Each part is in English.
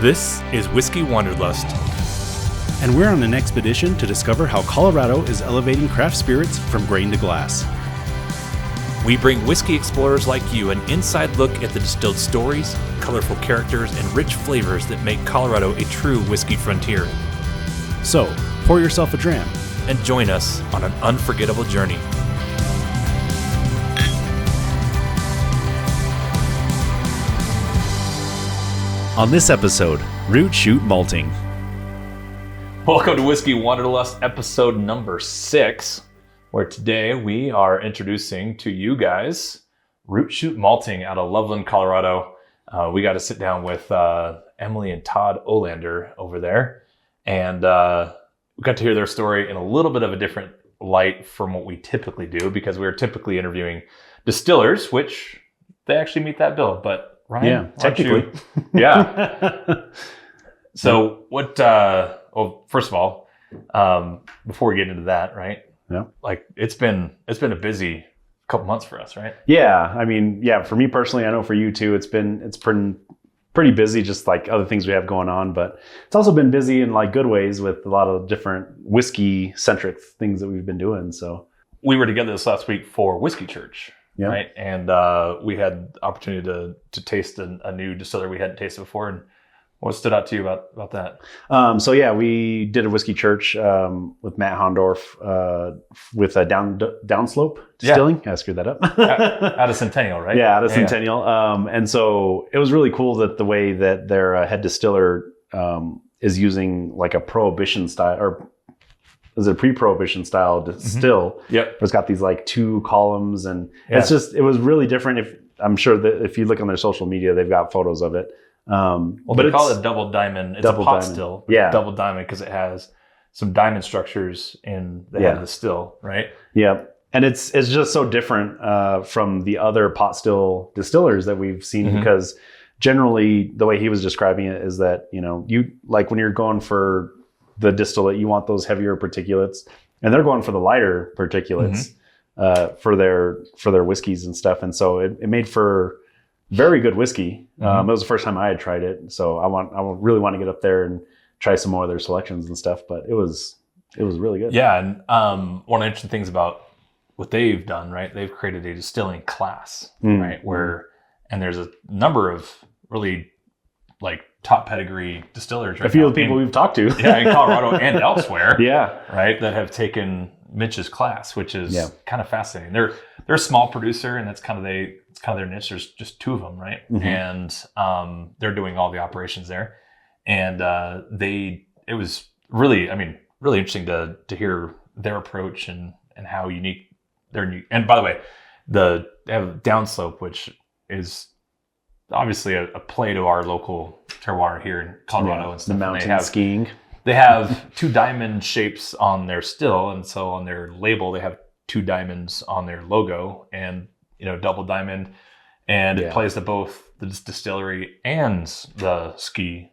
This is Whiskey Wanderlust. And we're on an expedition to discover how Colorado is elevating craft spirits from grain to glass. We bring whiskey explorers like you an inside look at the distilled stories, colorful characters, and rich flavors that make Colorado a true whiskey frontier. So, pour yourself a dram And join us on an unforgettable journey. On this episode, Root Shoot Malting. Welcome to Whiskey Wanderlust, episode number 6, where today we are introducing to you guys Root Shoot Malting out of Loveland, Colorado. We got to sit down with Emily and Todd Olander over there, and we got to hear their story in a little bit of a different light from what we typically do, because we're typically interviewing distillers, which they actually meet that bill, but Ryan, yeah, technically. Yeah. So what, well, first of all, before we get into that, right? Yeah. Like it's been a busy couple months for us, right? Yeah. I mean, yeah, for me personally, I know for you too, it's been pretty busy, just like other things we have going on, but it's also been busy in like good ways with a lot of different whiskey centric things that we've been doing. So we were together this last week for Whiskey Church. Yeah. Right. And we had the opportunity to taste a new distiller we hadn't tasted before. And what stood out to you about that? So yeah, we did a Whiskey Church with Matt Hondorf with a Downslope Distilling. Yeah. I screwed that up. Out of Centennial, right? Yeah, out of Centennial. And so it was really cool that the way that their head distiller is using like a prohibition style, or is it a pre-prohibition style distill? Mm-hmm. Yep. It's got these like 2 columns, and it was really different. I'm sure that if you look on their social media, they've got photos of it. Well, but they call it double diamond. It's a pot still. Yeah. Double diamond because it has some diamond structures in the head of the still, right? Yeah. And it's just so different from the other pot still distillers that we've seen, because generally the way he was describing it is that, you like when you're going for the distillate, you want those heavier particulates, and they're going for the lighter particulates for their whiskeys and stuff. And so it made for very good whiskey. It was the first time I had tried it, so I really want to get up there and try some more of their selections and stuff. But it was really good. Yeah, and one of the interesting things about what they've done, right? They've created a distilling class, right? And there's a number of really like top pedigree distillers. Right, a few of the people we've talked to, in Colorado and elsewhere, right, that have taken Mitch's class, which is kind of fascinating. They're a small producer, and that's kind of their niche. There's just 2 of them, right? And they're doing all the operations there, and it was really interesting to hear their approach and how unique they're new. And by the way, they have Downslope, which is obviously a play to our local terroir here in Colorado and stuff. The mountain skiing. They have 2 diamond shapes on their still, and so on their label they have 2 diamonds on their logo, and double diamond, and it plays to both the distillery and the ski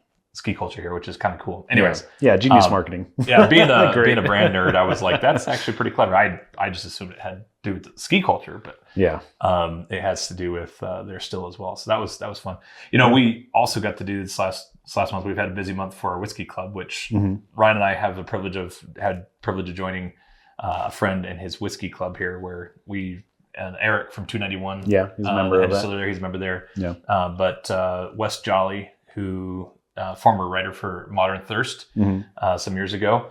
culture here, which is kind of cool. Anyways, genius marketing. Being a brand nerd, I was like, that's actually pretty clever. I just assumed it had to do with the ski culture, but it has to do with their still as well. So that was fun. We also got to do this last month. We've had a busy month for our whiskey club, which Ryan and I have the privilege of joining a friend in his whiskey club here, where and Eric from 291. Yeah, he's a member of that. He's a member there. Yeah. But Wes Jolly, who former writer for Modern Thirst some years ago,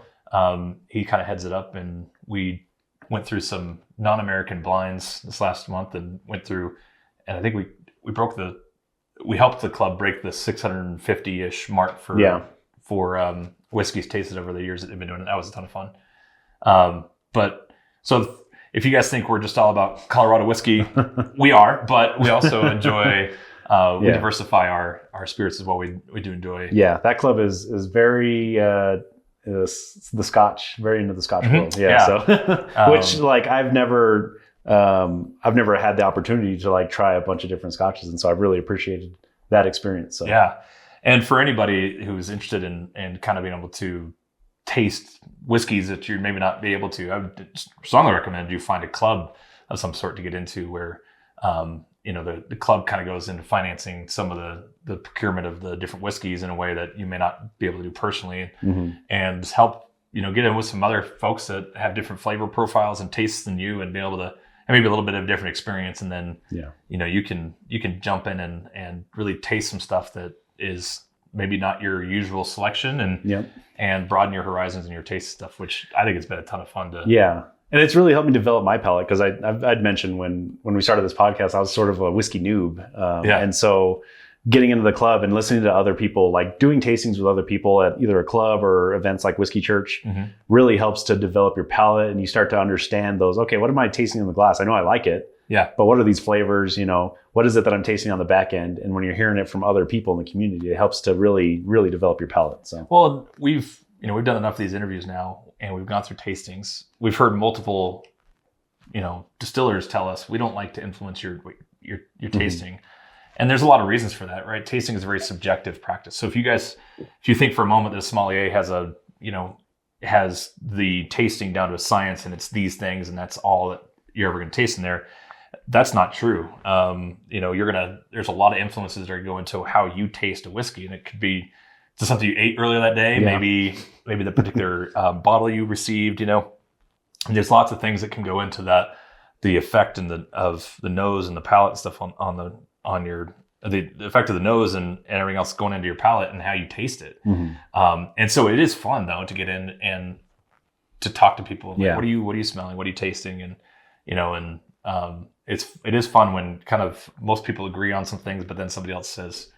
he kind of heads it up, and we went through some non-American blinds this last month, and I think we helped the club break the 650-ish mark for whiskeys tasted over the years that they've been doing it. That was a ton of fun. But so if you guys think we're just all about Colorado whiskey, we are, but we also enjoy, we diversify our spirits as well. We do enjoy. Yeah, that club is very, the Scotch, very into the Scotch world. Yeah. So, which like I've never had the opportunity to like try a bunch of different Scotches. And so I've really appreciated that experience. So. Yeah. And for anybody who's interested in kind of being able to taste whiskeys that you maybe not be able to, I would strongly recommend you find a club of some sort to get into where the club kind of goes into financing some of the procurement of the different whiskeys in a way that you may not be able to do personally, and help, get in with some other folks that have different flavor profiles and tastes than you, and be able to have maybe a little bit of different experience. And then, you can jump in and really taste some stuff that is maybe not your usual selection, and broaden your horizons and your taste stuff, which I think it's been a ton of fun to. Yeah. And it's really helped me develop my palate, because I'd mentioned when we started this podcast, I was sort of a whiskey noob. And so getting into the club and listening to other people, like doing tastings with other people at either a club or events like Whiskey Church, really helps to develop your palate. And you start to understand those, okay, what am I tasting in the glass? I know I like it. Yeah. But what are these flavors? What is it that I'm tasting on the back end? And when you're hearing it from other people in the community, it helps to really, really develop your palate. So, well, we've done enough of these interviews now, and we've gone through tastings. We've heard multiple, distillers tell us we don't like to influence your tasting. And there's a lot of reasons for that, right? Tasting is a very subjective practice. So if you think for a moment that a sommelier has the tasting down to a science, and it's these things, and that's all that you're ever going to taste in there, that's not true. There's a lot of influences that go into how you taste a whiskey, and it could be just something you ate earlier that day, maybe the particular bottle you received. And there's lots of things that can go into that, the effect of the nose and the palate stuff on the effect of the nose and everything else going into your palate and how you taste it. And so it is fun though to get in and to talk to people. Like, what are you smelling? What are you tasting? And it is fun when kind of most people agree on some things, but then somebody else says,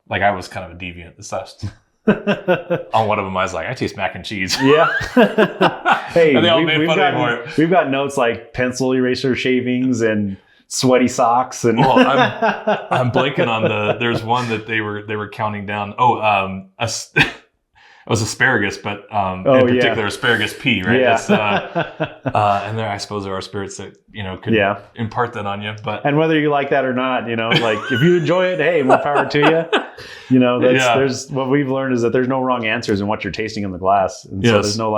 like, I was kind of a deviant this last on one of them. I was like, I taste mac and cheese. Yeah. Hey, and they all made fun of me for it. We've got notes like pencil eraser shavings and sweaty socks. And well, I'm blanking on there's one that they were counting down. It was asparagus, but in particular asparagus pea, right? Yeah. And I suppose there are spirits that could impart that on you. And whether you like that or not, like if you enjoy it, hey, more power to you. There's what we've learned is that there's no wrong answers in what you're tasting in the glass, and so there's no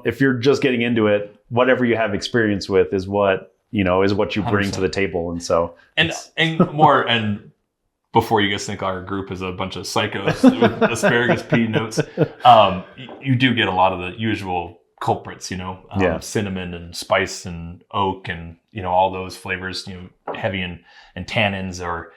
if you're just getting into it, whatever you have experience with is what you bring 100%. To the table, and so and before you guys think our group is a bunch of psychos with asparagus pea notes, you do get a lot of the usual culprits, cinnamon and spice and oak and, all those flavors, heavy in tannins or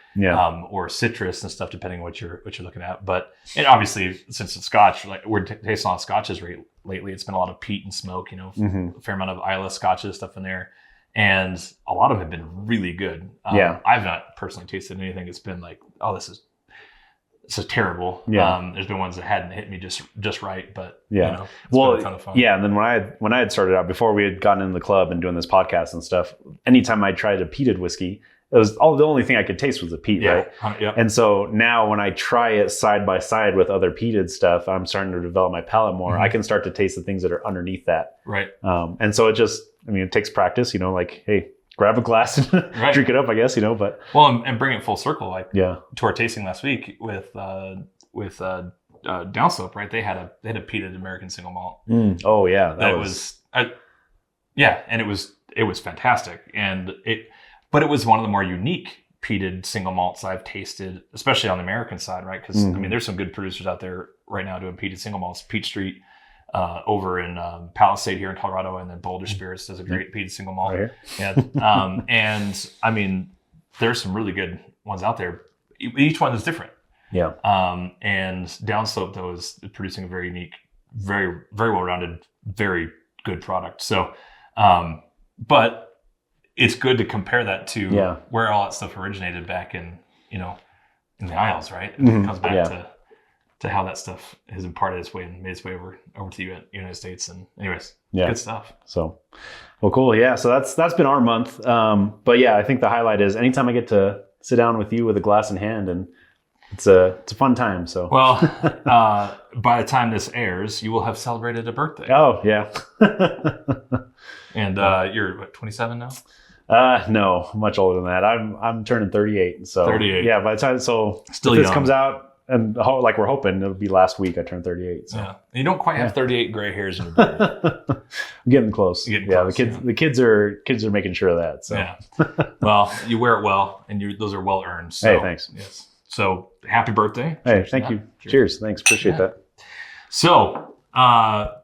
citrus and stuff, depending on what you're looking at. But, and obviously since it's Scotch, like we're tasting a lot of Scotches lately, it's been a lot of peat and smoke, a fair amount of Islay Scotches stuff in there. And a lot of them have been really good. I've not personally tasted anything that's been like, oh, this is terrible. There's been ones that hadn't hit me just right, but it's been a ton of fun. And then when I had started out, before we had gotten into the club and doing this podcast and stuff, anytime I tried a peated whiskey, it was the only thing I could taste was the peat, right? And so now when I try it side by side with other peated stuff, I'm starting to develop my palate more. I can start to taste the things that are underneath that. Right. And so it takes practice, like, hey, grab a glass and drink it up, I guess, but. Well, and bring it full circle, to our tasting last week with Downslope, right? They had a peated American Single Malt. Oh yeah. And it was fantastic. But it was one of the more unique peated single malts I've tasted, especially on the American side, right? Because there's some good producers out there right now doing peated single malts. Peach Street over in Palisade here in Colorado, and then Boulder Spirits does a great peated single malt. Right. Yeah, and there's some really good ones out there. Each one is different. Yeah. And Downslope though is producing a very unique, very very well-rounded, very good product. So, but it's good to compare that to where all that stuff originated back in the Isles, right? And it comes back to how that stuff has imparted its way and made its way over to the United States. And anyways, good stuff. So, well, cool. Yeah. So that's been our month. But yeah, I think the highlight is anytime I get to sit down with you with a glass in hand, and it's a fun time. So, well, by the time this airs, you will have celebrated a birthday. Oh yeah. And you're what, 27 now? No, much older than that. I'm turning 38. So 38. Yeah, by the time still if this comes out and like we're hoping it'll be last week I turned 38. So. Yeah, you don't quite have 38 gray hairs in your beard. I'm getting close. Close, the kids are making sure of that. So. Yeah. Well, you wear it well, and those are well earned. So, hey, thanks. Yes. So happy birthday. Hey, thank you. Cheers. Thanks. Appreciate that. So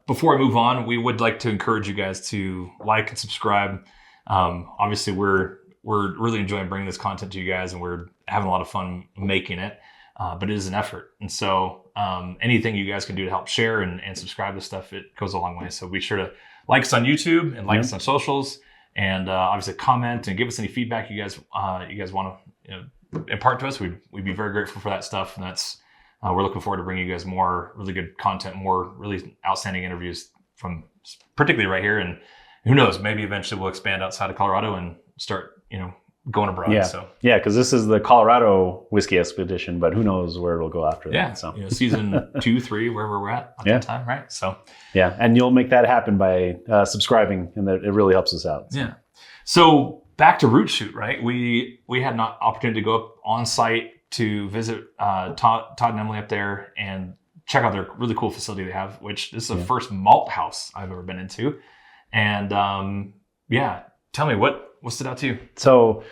before I move on, we would like to encourage you guys to like and subscribe. Obviously, we're really enjoying bringing this content to you guys, and we're having a lot of fun making it. But it is an effort. And so anything you guys can do to help share and subscribe to stuff, it goes a long way. So be sure to like us on YouTube and like us on socials, and obviously comment and give us any feedback you guys want to impart to us. We'd be very grateful for that stuff. And that's we're looking forward to bringing you guys more really good content, more really outstanding interviews from particularly right here. And who knows, maybe eventually we'll expand outside of Colorado and start, going abroad. Yeah. So because this is the Colorado Whiskey Expedition, but who knows where it'll go after that. So season 2, 3, wherever we're at that time, right? So and you'll make that happen by subscribing, and that it really helps us out. So. Yeah. So back to Root Shoot, right? We had an opportunity to go up on site to visit Todd and Emily up there and check out their really cool facility they have, which this is the first malt house I've ever been into. And tell me what stood out to you? So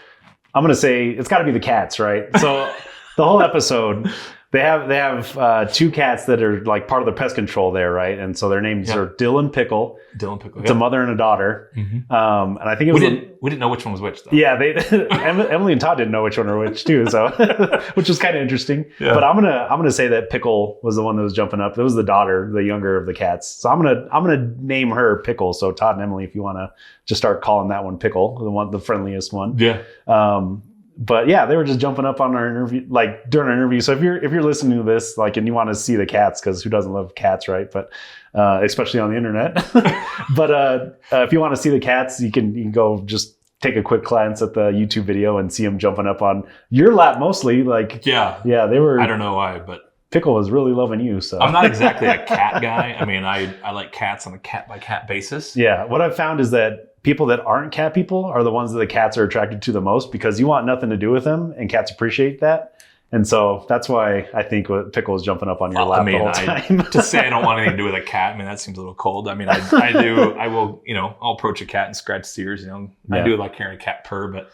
I'm going to say it's got to be the cats, right? So the whole episode, they have 2 cats that are like part of the pest control there, right? And so their names are Dill and Pickle. It's a mother and a daughter. Mm-hmm. And I think we didn't know which one was which, though. Yeah, Emily and Todd didn't know which one or which too, so which was kind of interesting. Yeah. But I'm gonna say that Pickle was the one that was jumping up. It was the daughter, the younger of the cats. So I'm gonna name her Pickle. So Todd and Emily, if you want to just start calling that one Pickle, the friendliest one. Yeah. But yeah, they were just jumping up on our interview, like during our interview. So if you're listening to this, like, and you want to see the cats, because who doesn't love cats, right? But especially on the internet. But if you want to see the cats, you can go just take a quick glance at the YouTube video and see them jumping up on your lap mostly. Like they were. I don't know why, but Pickle was really loving you. So I'm not exactly a cat guy. I mean, I like cats on a cat by cat basis. Yeah, what I've found is that people that aren't cat people are the ones that the cats are attracted to the most, because you want nothing to do with them, and cats appreciate that. And so that's why I think Pickle is jumping up on your lap the whole time. To say I don't want anything to do with a cat, I mean, that seems a little cold. I mean, I will, I'll approach a cat and scratch its ears. I do like hearing a cat purr, but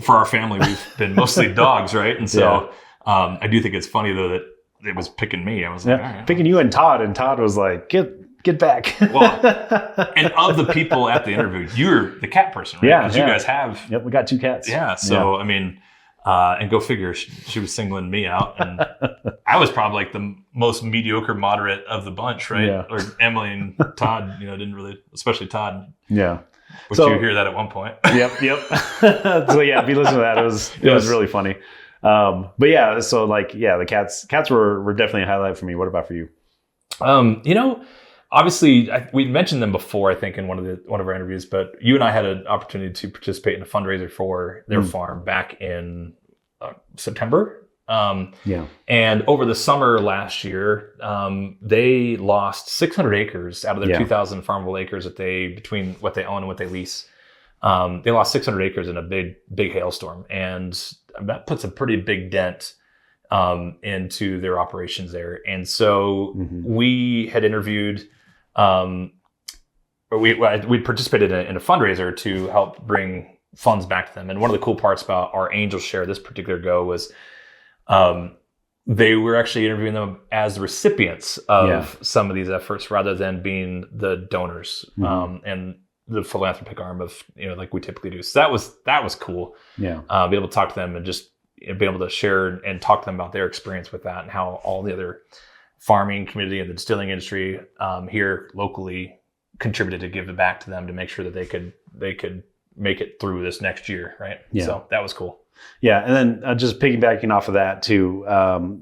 for our family, we've been mostly dogs, right? And so I do think it's funny though that it was picking me. I was like, all right, picking you and Todd was like, get back. Well, and of the people at the interview, you're the cat person, right? Yeah. Because you guys have. Yep, we got 2 cats. Yeah. So, I mean, and go figure, she was singling me out. And I was probably like the most mediocre moderate of the bunch, right? Yeah. Or Emily and Todd, didn't really, especially Todd. Yeah. Would you hear that at one point? Yep. So yeah, if you listen to that, it was really funny. But yeah, so the cats were definitely a highlight for me. What about for you? Obviously, we mentioned them before, I think, in one of our interviews, but you and I had an opportunity to participate in a fundraiser for their farm back in September. And over the summer last year, they lost 600 acres out of their 2,000 farmable acres between what they own and what they lease. They lost 600 acres in a big hailstorm, and that puts a pretty big dent into their operations there. And so we had interviewed, we participated in a fundraiser to help bring funds back to them. And one of the cool parts about our Angel Share this particular go was they were actually interviewing them as the recipients of some of these efforts rather than being the donors and the philanthropic arm of, like we typically do. So that was cool. Yeah. Be able to talk to them and just be able to share and talk to them about their experience with that and how all the other farming community and the distilling industry here locally contributed to give it back to them to make sure that they could make it through this next year, right? Yeah. So that was cool. Yeah, and then just piggybacking off of that too,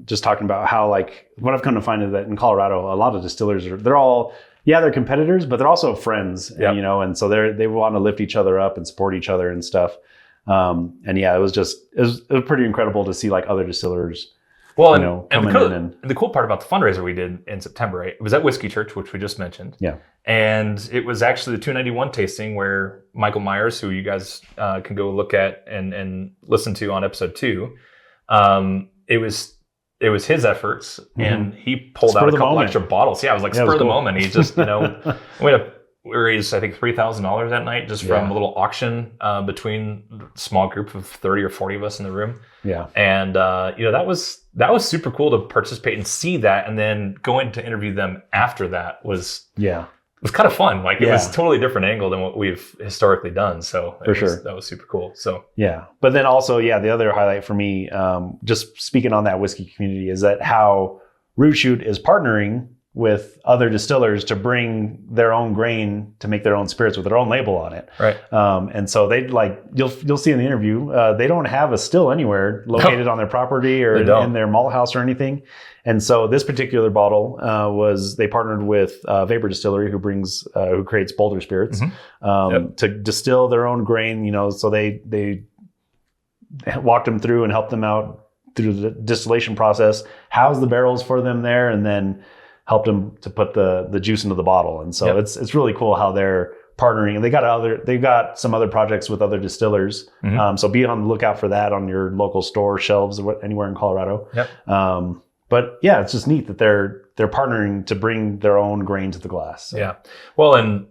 just talking about how what I've come to find is that in Colorado, a lot of distillers they're all they're competitors, but they're also friends, and, and so they want to lift each other up and support each other and stuff. And it was pretty incredible to see other distillers. Well, coming in. And the cool part about the fundraiser we did in September, right? It was at Whiskey Church, which we just mentioned. Yeah. And it was actually the 291 tasting where Michael Myers, who you guys can go look at and listen to on episode 2, it it was his efforts, and he pulled Spur out of a the couple moment. extra bottles. Yeah, it was like Yeah, it spur was of the cool. moment. He just, we raised, I think, $3,000 that night just from a little auction between a small group of 30 or 40 of us in the room. Yeah. And, that was super cool to participate and see that. And then going to interview them after that was kind of fun. Like, it was a totally different angle than what we've historically done. So that was super cool. So, yeah. But then also, the other highlight for me, just speaking on that whiskey community, is that how Root Shoot is partnering with other distillers to bring their own grain to make their own spirits with their own label on it. Right. And so they you'll see in the interview, they don't have a still anywhere located on their property or in their malt house or anything. And so this particular bottle they partnered with Vapor Distillery, who creates Boulder spirits, to distill their own grain. So they walked them through and helped them out through the distillation process, housed the barrels for them there, and then helped them to put the juice into the bottle. And so it's really cool how they're partnering, and they've got some other projects with other distillers. So be on the lookout for that on your local store shelves or anywhere in Colorado. But it's just neat that they're partnering to bring their own grain to the glass. So. Yeah. Well, and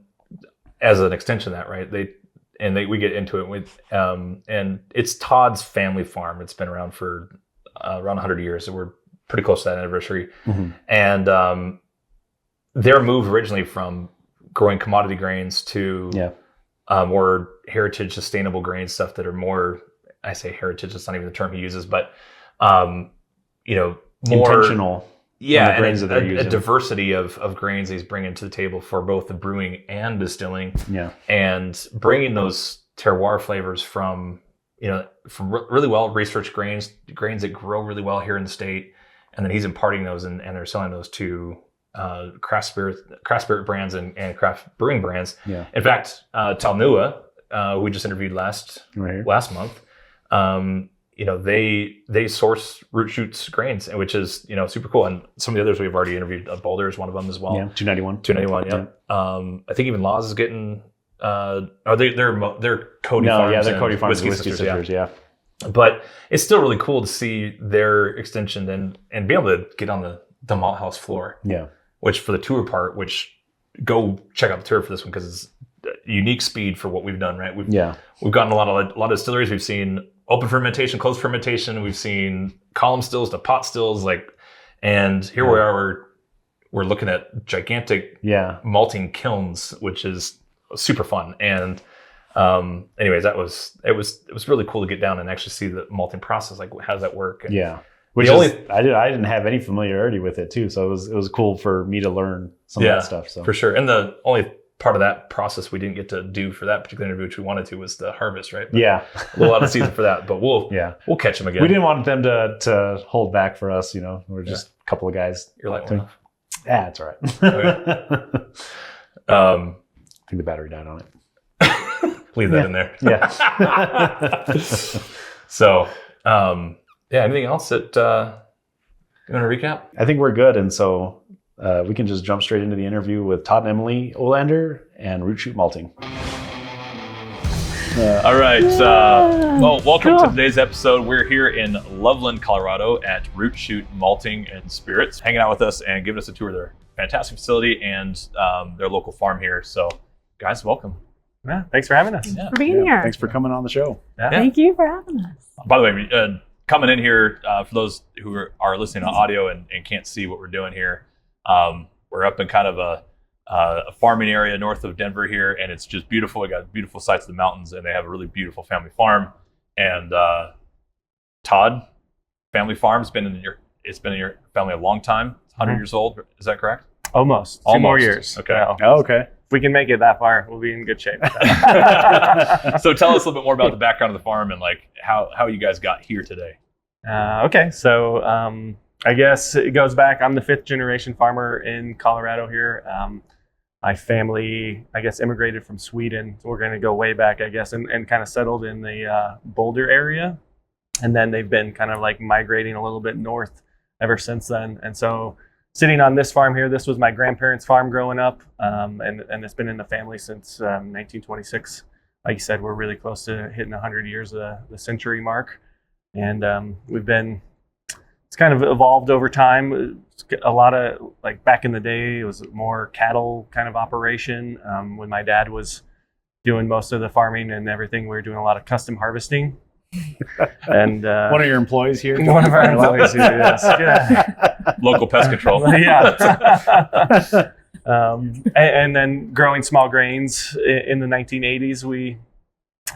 as an extension of that, right? We get into it with, and it's Todd's family farm. It's been around for around 100 years. So we're pretty close to that anniversary. And their move originally from growing commodity grains to more heritage sustainable grains, stuff that are more, I say heritage, that's not even the term he uses, but more intentional. Yeah, the grains and that they're using. A diversity of grains he's bringing to the table for both the brewing and distilling. Yeah, and bringing those terroir flavors from really well researched grains that grow really well here in the state, and then he's imparting those and they're selling those to craft spirit brands and craft brewing brands. Yeah. In fact, Talnua, we just interviewed last month. They source Root Shoot's grains, which is super cool. And some of the others we've already interviewed. Boulder is one of them as well. Yeah, 291. 291. Yeah. I think even Laws is getting. They're Cody Farms. Yeah, they're Cody Farms, Whiskey Sisters. Yeah. But it's still really cool to see their extension and be able to get on the malt house floor. Yeah. Which for the tour part, go check out the tour for this one because it's unique speed for what we've done. Right. We've gotten a lot of distilleries. We've seen open fermentation, closed fermentation. We've seen column stills to pot stills, and here we are. We're looking at gigantic malting kilns, which is super fun. And anyways, it was really cool to get down and actually see the malting process. Like, how does that work? And I didn't have any familiarity with it too, so it was cool for me to learn some of that stuff. So for sure. And the only part of that process we didn't get to do for that particular interview, which we wanted to, was the harvest, right? But a little out of season for that, but we'll catch them again. We didn't want them to hold back for us, We're just a couple of guys. You're like, yeah, it's all right. Okay. I think the battery died on it. Leave that in there. Yeah. So, anything else that you want to recap? I think we're good, and so we can just jump straight into the interview with Todd and Emily Olander and Root Shoot Malting. All right. Well, welcome to today's episode. We're here in Loveland, Colorado at Root Shoot Malting and Spirits, hanging out with us and giving us a tour of their fantastic facility and their local farm here. So, guys, welcome. Yeah, thanks for having us. Thanks for being here. Thanks for coming on the show. Yeah. Thank you for having us. By the way, coming in here, for those who are listening on audio and can't see what we're doing here, we're up in kind of a farming area north of Denver here, and it's just beautiful. We got beautiful sights of the mountains, and they have a really beautiful family farm. And Todd, family farm's been in your family a long time. It's 100 years old. Is that correct? Almost. 2 more years. Okay. Yeah. Oh, okay. If we can make it that far, we'll be in good shape. So tell us a little bit more about the background of the farm and how you guys got here today. Okay. So I guess it goes back. I'm the 5th generation farmer in Colorado here. My family, I guess, immigrated from Sweden. So we're going to go way back, I guess, and kind of settled in the Boulder area. And then they've been kind of migrating a little bit north ever since then. And so sitting on this farm here, this was my grandparents' farm growing up. And it's been in the family since 1926. Like you said, we're really close to hitting 100 years of the century mark. And we've been it's kind of evolved over time. A lot of, like, back in the day, it was more cattle kind of operation. When my dad was doing most of the farming and everything, we were doing a lot of custom harvesting. And one of your employees here? One of our employees here, yes. Yeah. Local pest control. Yeah. And then growing small grains in the 1980s, we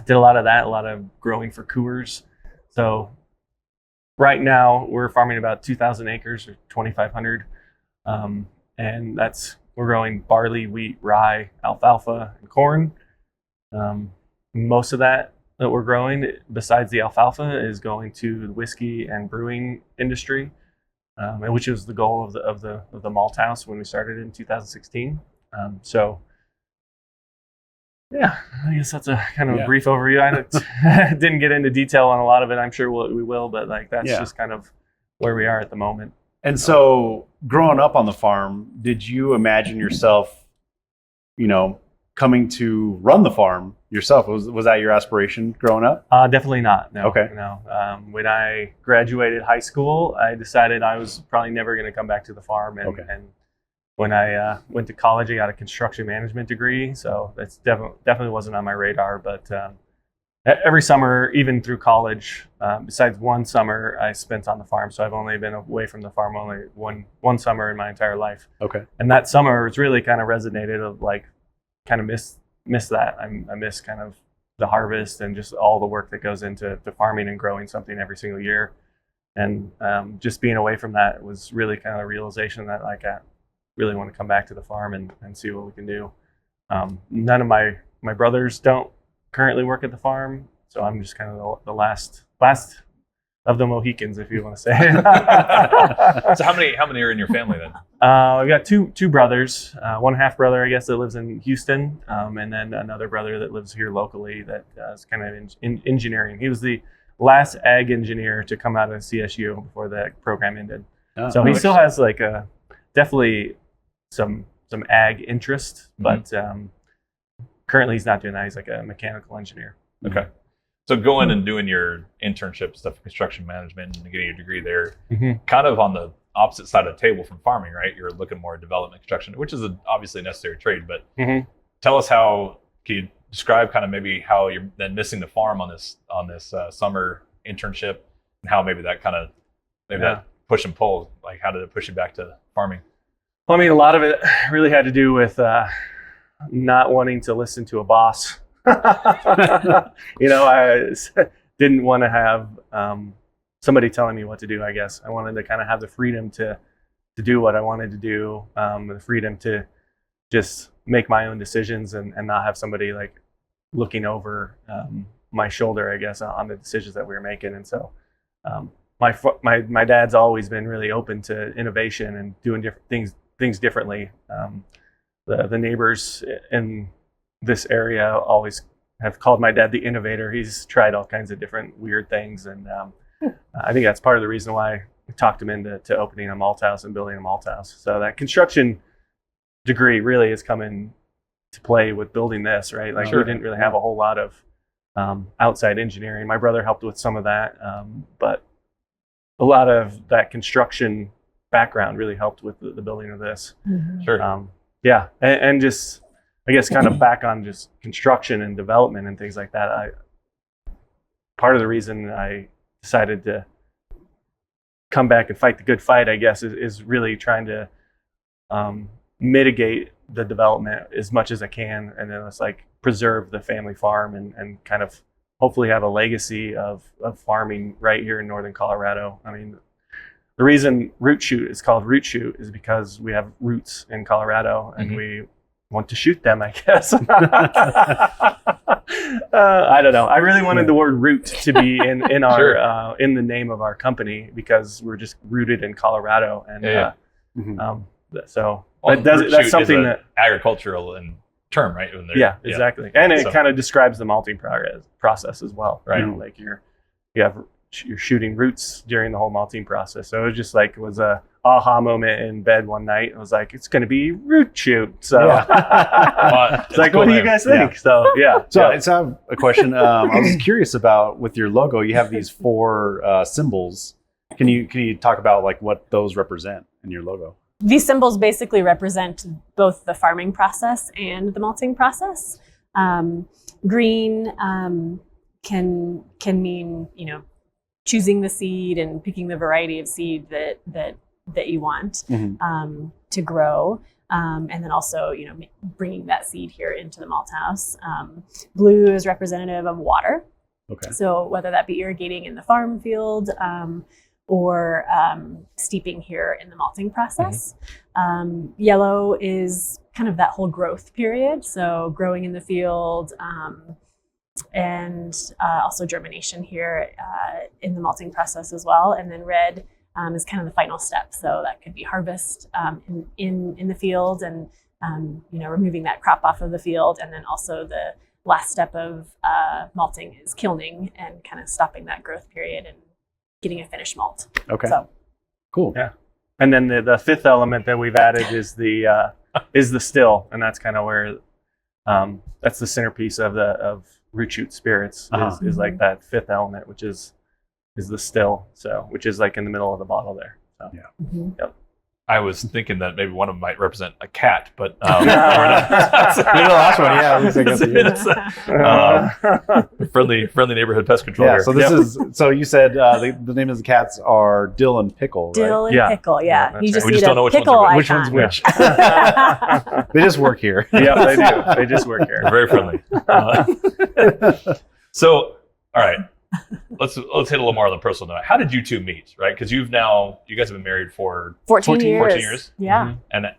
did a lot of that, a lot of growing for Coors. So right now we're farming about 2,000 acres or 2,500. And we're growing barley, wheat, rye, alfalfa, and corn. Most of that we're growing, besides the alfalfa, is going to the whiskey and brewing industry, which was the goal of the malt house when we started in 2016. So, yeah, I guess that's a kind of a brief overview. I didn't get into detail on a lot of it. I'm sure we will, but like that's just kind of where we are at the moment. And so, growing up on the farm, did you imagine yourself, coming to run the farm yourself? Was that your aspiration growing up? Definitely not. No. Okay. No. When I graduated high school, I decided I was probably never going to come back to the farm. And when I went to college, I got a construction management degree. So that's definitely wasn't on my radar. But every summer, even through college, besides one summer I spent on the farm. So I've only been away from the farm only one summer in my entire life. Okay. And that summer was really kind of resonated of like, kind of miss that. I miss kind of the harvest and just all the work that goes into farming and growing something every single year. And just being away from that was really kind of a realization that like I really want to come back to the farm and see what we can do. None of my brothers don't currently work at the farm, so I'm just kind of the last of the Mohicans, if you want to say. So how many are in your family then? I've got two brothers, one half brother, I guess, that lives in Houston, and then another brother that lives here locally that is kind of in engineering. He was the last ag engineer to come out of CSU before the program ended. Oh, so he still has like definitely some ag interest, but currently he's not doing that. He's like a mechanical engineer. Okay. So going and doing your internship stuff, construction management, and getting your degree there, kind of on the opposite side of the table from farming, right? You're looking more at development construction, which is obviously a necessary trade. But tell us can you describe kind of maybe how you're then missing the farm on this summer internship, and how maybe that kind of that push and pull, like how did it push you back to farming? Well, I mean, a lot of it really had to do with not wanting to listen to a boss. I didn't want to have somebody telling me what to do. I guess I wanted to kind of have the freedom to do what I wanted to do, the freedom to just make my own decisions and not have somebody like looking over my shoulder, I guess, on the decisions that we were making. And so my dad's always been really open to innovation and doing different things differently. The neighbors in this area always have called my dad the innovator. He's tried all kinds of different weird things, and I think that's part of the reason why I talked him into opening a malt house and building a malt house. So that construction degree really is coming to play with building this, right? Like we didn't really have a whole lot of outside engineering. My brother helped with some of that, but a lot of that construction background really helped with the building of this. Sure. And just, I guess, kind of back on just construction and development and things like that. Part of the reason I decided to come back and fight the good fight, I guess, is really trying to mitigate the development as much as I can, and then it's like preserve the family farm and kind of hopefully have a legacy of farming right here in northern Colorado. I mean, the reason Root Shoot is called Root Shoot is because we have roots in Colorado and we want to shoot them, I guess. I don't know. I really wanted the word root to be in our in the name of our company because we're just rooted in Colorado, and so that's something that agricultural and term, right? Exactly, and it kind of describes the malting process as well, right? Like you're shooting roots during the whole malting process. So it was just like, it was a aha moment in bed one night. I was like, it's going to be Root Shoot. So it's like, what do you guys think? So I have a question. I was curious about, with your logo, you have these 4 symbols Can you talk about like what those represent in your logo? These symbols basically represent both the farming process and the malting process. Green can mean, choosing the seed and picking the variety of seed that you want to grow. And then also, bringing that seed here into the malt house. Blue is representative of water. Okay. So whether that be irrigating in the farm field or steeping here in the malting process. Yellow is kind of that whole growth period. So growing in the field and also germination here in the malting process as well. And then red is kind of the final step. So that could be harvest in the field and, removing that crop off of the field. And then also the last step of malting is kilning and kind of stopping that growth period and getting a finished malt. Okay. So cool. Yeah. And then the fifth element that we've added is the still, and that's kind of where that's the centerpiece of Root Shoot spirits is like that fifth element, which is the still, so which is like in the middle of the bottle there. So. Yeah. Yep. I was thinking that maybe one of them might represent a cat, but Maybe the last one, yeah. Looks like it's friendly neighborhood pest control. yeah. Here. So this is. So you said the name of the cats are Dill and Pickle, right? dill and Yeah. pickle, Yeah, you that's just right. We need just a don't know which ones pickle are Which one's icon. which? They just work here. Yeah, they do. They just work here. They're very friendly. So, all right, let's hit a little more on the personal note. How did you two meet? Right, because you guys have been married for 14 years. 14 years. Yeah. And I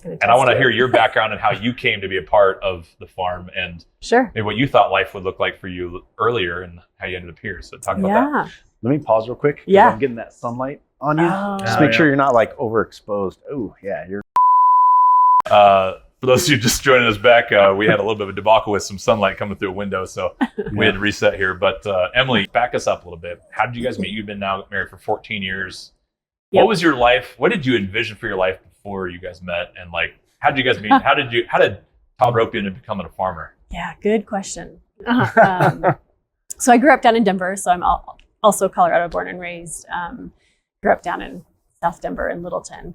and I want to hear your background and how you came to be a part of the farm and Sure. maybe what you thought life would look like for you earlier and how you ended up here. So talk about that. Yeah. Let me pause real quick. 'Cause Yeah. I'm getting that sunlight on you. Oh. Just Oh, make yeah. sure you're not like overexposed. Oh yeah, you're. For those of you just joining us back, we had a little bit of a debacle with some sunlight coming through a window, so we had to reset here. But Emily, back us up a little bit. How did you guys meet? You've been now married for 14 years. Yep. What was your life? What did you envision for your life before you guys met? And like, how did you guys meet? How did Todd rope you into becoming a farmer? Yeah, good question. So I grew up down in Denver, so I'm also Colorado born and raised. Grew up down in South Denver in Littleton.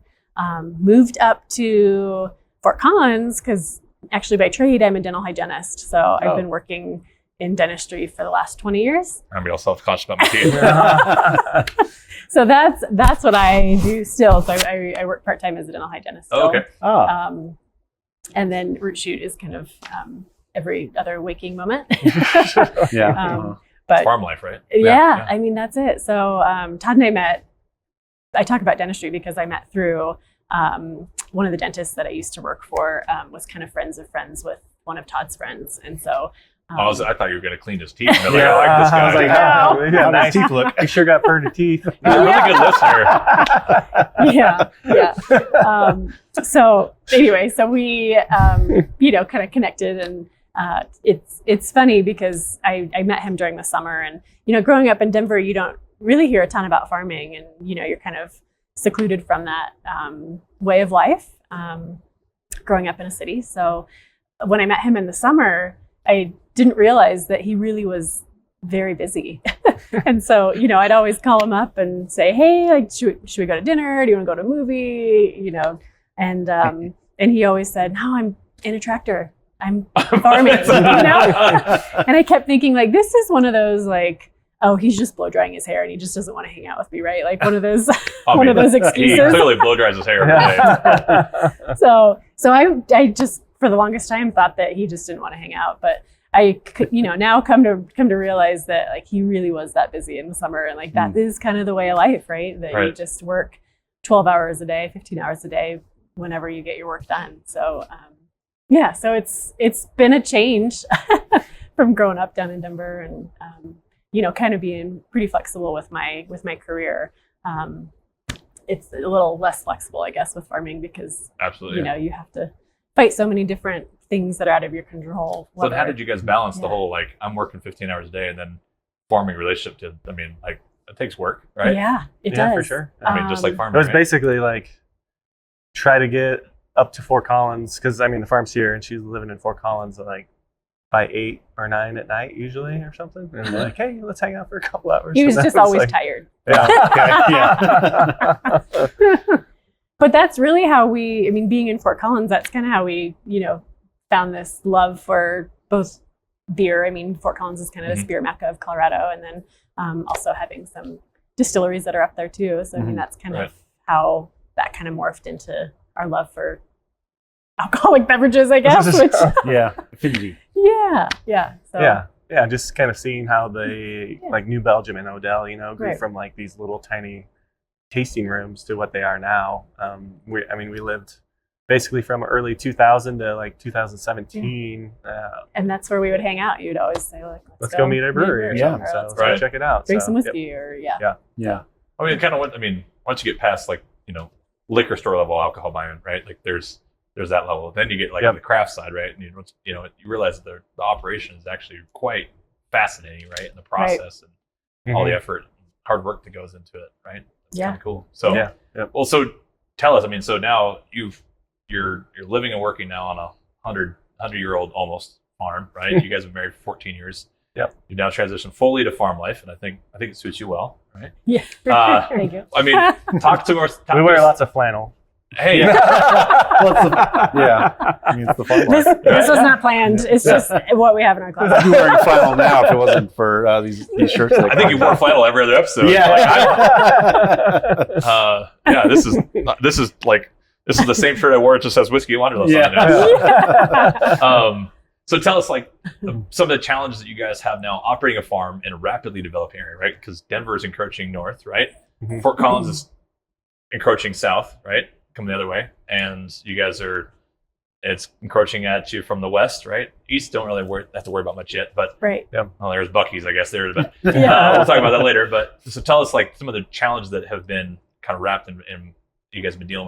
Moved up to Fort Collins because actually by trade I'm a dental hygienist. So I've been working in dentistry for the last 20 years. I'm real self-conscious about my teeth. So that's what I do still. So I work part-time as a dental hygienist still. Oh, okay. And then Root Shoot is kind of every other waking moment. Yeah. But Farm life, right? yeah, I mean, that's it. So Todd and I met, I talk about dentistry because I met through one of the dentists that I used to work for was kind of friends of friends with one of Todd's friends. And so I thought you were going to clean his teeth. Like, I like this guy. I was like, Wow. yeah, nice teeth look. You sure got pretty teeth. He's a really good listener. yeah. So anyway, so we, kind of connected, and it's funny because I met him during the summer, and growing up in Denver, you don't really hear a ton about farming, and you're kind of secluded from that way of life, growing up in a city. So when I met him in the summer, I didn't realize that he really was very busy. And so, I'd always call him up and say, hey, like, should we go to dinner? Do you want to go to a movie? And he always said, no, I'm in a tractor. I'm farming, And I kept thinking, like, this is one of those, like, oh, he's just blow drying his hair and he just doesn't want to hang out with me, right? Like one of those, one of those excuses. He clearly blow dries his hair every day. So I just, for the longest time, thought that he just didn't want to hang out, but I could, now come to realize that, like, he really was that busy in the summer, and like that is kind of the way of life, right? That you just work 12 hours a day, 15 hours a day, whenever you get your work done. So so it's been a change from growing up down in Denver, and kind of being pretty flexible with my career. It's a little less flexible, I guess, with farming because absolutely, you have to fight so many different things that are out of your control. So how did you guys balance the whole, like, I'm working 15 hours a day and then farming relationship to, I mean, like, it takes work, right? Yeah, it does. For sure. I mean, just like farming. It was right? basically like try to get up to Fort Collins, because I mean the farm's here and she's living in Fort Collins, like by 8 or 9 at night usually or something. And we're like, hey, let's hang out for a couple hours. He was And just that always like, tired. Yeah. Okay. Yeah. But that's really how being in Fort Collins, that's kind of how we, found this love for both beer. I mean, Fort Collins is kind of the beer mecca of Colorado, and then also having some distilleries that are up there too. So I mean, that's kind of how that kind of morphed into our love for alcoholic beverages, I guess. Which, affinity. Yeah. So, yeah. Just kind of seeing how they like New Belgium and Odell, grew from like these little tiny tasting rooms to what they are now. We lived basically from early 2000 to like 2017. And that's where we would hang out. You'd always say, like, let's go meet a brewery or something. So let's go check it out. Drink some whiskey or Yeah. I mean, once you get past like, liquor store level alcohol buying, right? Like there's that level. Then you get like on the craft side, right? And you realize that the operation is actually quite fascinating, right? And the process and all the effort, hard work that goes into it, right? That's kind of cool. So, well, so tell us, so now you're living and working now on a 100-year-old almost farm, right? You guys have been married for 14 years. Yep. You've now transitioned fully to farm life, and I think it suits you well, right? Yeah. Thank you. Talk to us. We wear lots of flannel. Hey. It's the fun This was not planned. It's just what we have in our closet. I'd be wearing flannel now if it wasn't for these shirts. I think you wore flannel every other episode. This is the same shirt I wore. It just says Whiskey Wanderlust on it. So tell us, like, some of the challenges that you guys have now operating a farm in a rapidly developing area, right? Because Denver is encroaching north, right? Mm-hmm. Fort Collins is encroaching south, right? Coming the other way. And you guys it's encroaching at you from the west, right? East don't really have to worry about much yet, but well, there's Buc-ee's, I guess, there. But we'll talk about that later. But so tell us, like, some of the challenges that have been kind of wrapped in you guys have been dealing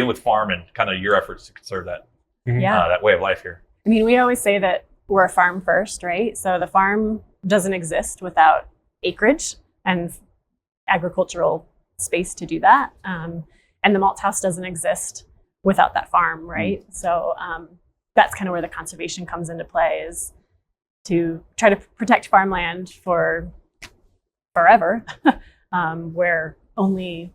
with farm and kind of your efforts to conserve that that way of life here. We always say that we're a farm first, right? So the farm doesn't exist without acreage and agricultural space to do that. And the malt house doesn't exist without that farm, right? So that's kind of where the conservation comes into play, is to try to protect farmland for forever, where only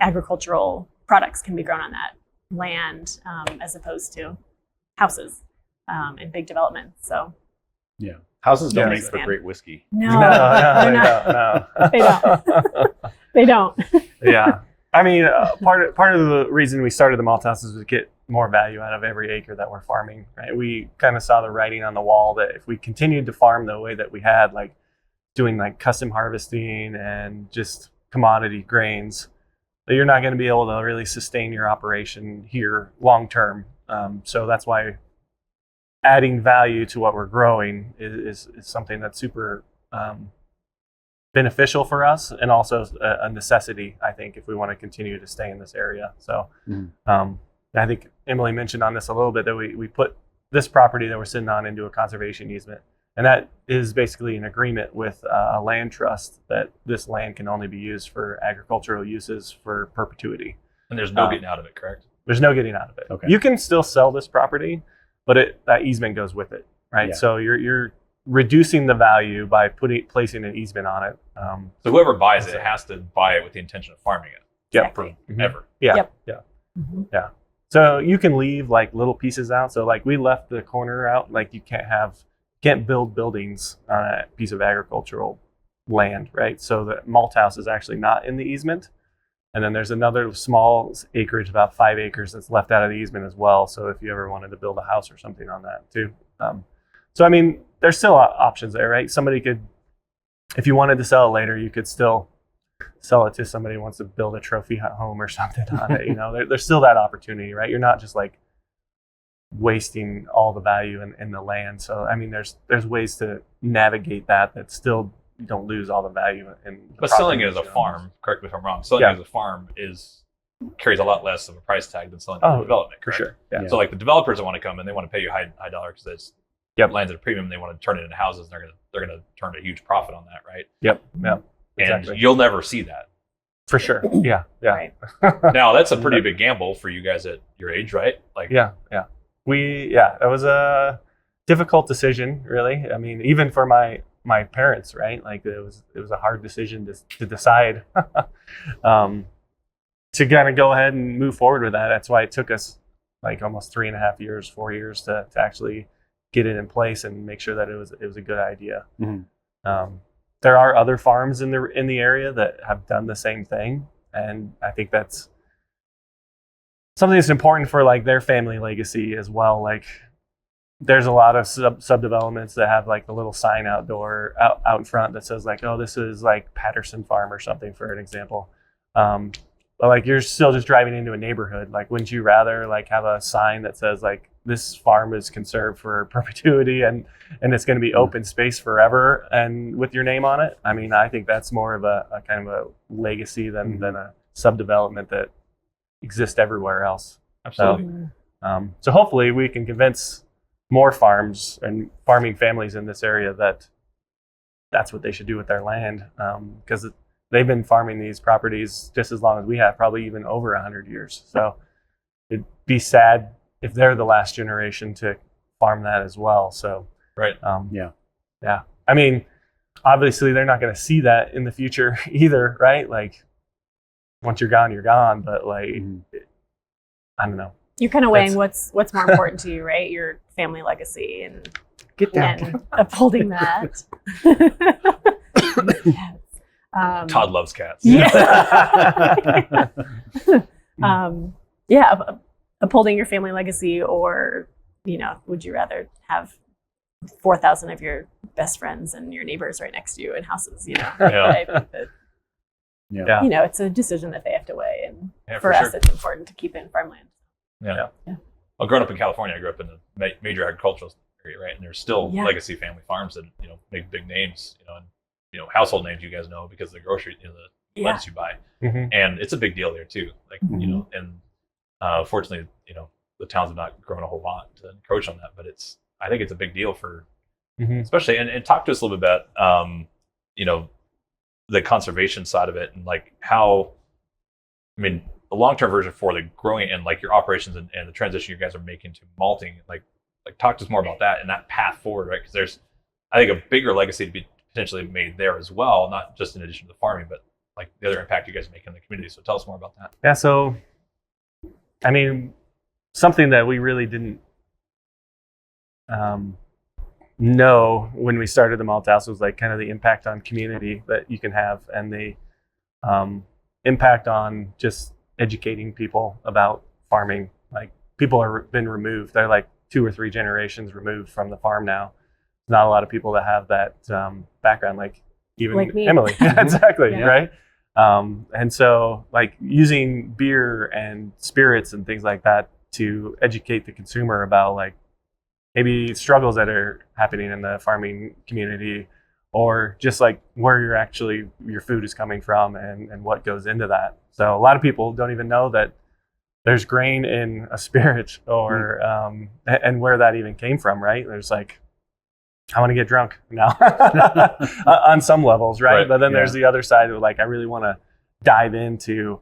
agricultural products can be grown on that land, as opposed to houses and big developments. So houses don't make for great whiskey. No, no. They don't. They don't. Yeah. Part of the reason we started the malt house is to get more value out of every acre that we're farming, right? We kind of saw the writing on the wall that if we continued to farm the way that we had, like doing like custom harvesting and just commodity grains, that you're not going to be able to really sustain your operation here long term. So that's why adding value to what we're growing is something that's super beneficial for us, and also a necessity, I think, if we want to continue to stay in this area. So I think Emily mentioned on this a little bit that we put this property that we're sitting on into a conservation easement. And that is basically an agreement with a land trust that this land can only be used for agricultural uses for perpetuity. And there's no getting out of it, correct? There's no getting out of it. Okay. You can still sell this property, but that easement goes with it, right? Yeah. So you're reducing the value by placing an easement on it. So whoever buys it has to buy it with the intention of farming it. Exactly. Ever. Yeah. Yep. Yeah. Mm-hmm. Yeah. So you can leave like little pieces out. So like we left the corner out. Like you can't build buildings on a piece of agricultural land, right? So the malt house is actually not in the easement. And then there's another small acreage, about 5 acres, that's left out of the easement as well. So if you ever wanted to build a house or something on that too. So, I mean, there's still options there, right? Somebody could, if you wanted to sell it later, you could still sell it to somebody who wants to build a trophy home or something on it. You know, there's still that opportunity, right? You're not just like wasting all the value in the land. So, I mean, there's ways to navigate that still you don't lose all the value in the But selling it as a farm, correct me if I'm wrong, selling it as a farm carries a lot less of a price tag than selling it as development, correct? For sure. Yeah. So like the developers that want to come in, they want to pay you high dollar because it's lands at a premium, they want to turn it into houses, and they're gonna turn a huge profit on that, right? Yep. Exactly. And you'll never see that. For sure. Yeah. Right. Now that's a pretty big gamble for you guys at your age, right? Like it was difficult decision, really. I mean, even for my parents, right? Like it was a hard decision to decide to kind of go ahead and move forward with that. That's why it took us like almost 3.5 years, 4 years to actually get it in place and make sure that it was a good idea. There are other farms in the area that have done the same thing, and I think that's something that's important for like their family legacy as well. Like there's a lot of subdevelopments that have like the little sign out in front that says like, oh, this is like Patterson Farm or something, for an example. But like you're still just driving into a neighborhood. Like, wouldn't you rather like have a sign that says like this farm is conserved for perpetuity and it's going to be open space forever and with your name on it? I mean, I think that's more of a kind of a legacy than a subdevelopment that exists everywhere else. Absolutely. So hopefully we can convince more farms and farming families in this area that that's what they should do with their land, because they've been farming these properties just as long as we have, probably even over 100 years. So it'd be sad if they're the last generation to farm that as well. So right. Yeah. I mean, obviously they're not going to see that in the future either, right? Like once you're gone, you're gone. But like, I don't know. You're kind of weighing what's more important to you, right? Your family legacy and Get down. and upholding that. Yes. Todd loves cats. Yeah. Upholding your family legacy, or would you rather have 4,000 of your best friends and your neighbors right next to you in houses? I think that, it's a decision that they have to weigh, and for us, it's important to keep in farmland. Yeah. Well, growing up in California, I grew up in a major agricultural area, right? And there's still legacy family farms that make big names, and household names you guys know because of the grocery, the lettuce you buy, and it's a big deal there too. Like and fortunately, the towns have not grown a whole lot to encroach on that, but I think it's a big deal for, especially and talk to us a little bit about the conservation side of it and like how, the long-term version for the growing and like your operations and the transition you guys are making to malting, like talk to us more about that and that path forward, right? Because there's, I think, a bigger legacy to be potentially made there as well, not just in addition to the farming, but like the other impact you guys make in the community. So tell us more about that. Yeah. So, something that we really didn't know when we started the malt house was like kind of the impact on community that you can have, and the impact on just educating people about farming. Like people are been removed. They're like 2 or 3 generations removed from the farm now. Not a lot of people that have that background, like even like me. Emily. Exactly. Yeah. Right. And so like using beer and spirits and things like that to educate the consumer about like maybe struggles that are happening in the farming community, or just like where your food is coming from and what goes into that. So a lot of people don't even know that there's grain in a spirit, or and where that even came from, right? There's like, I want to get drunk now on some levels, right? But then there's the other side of like, I really want to dive into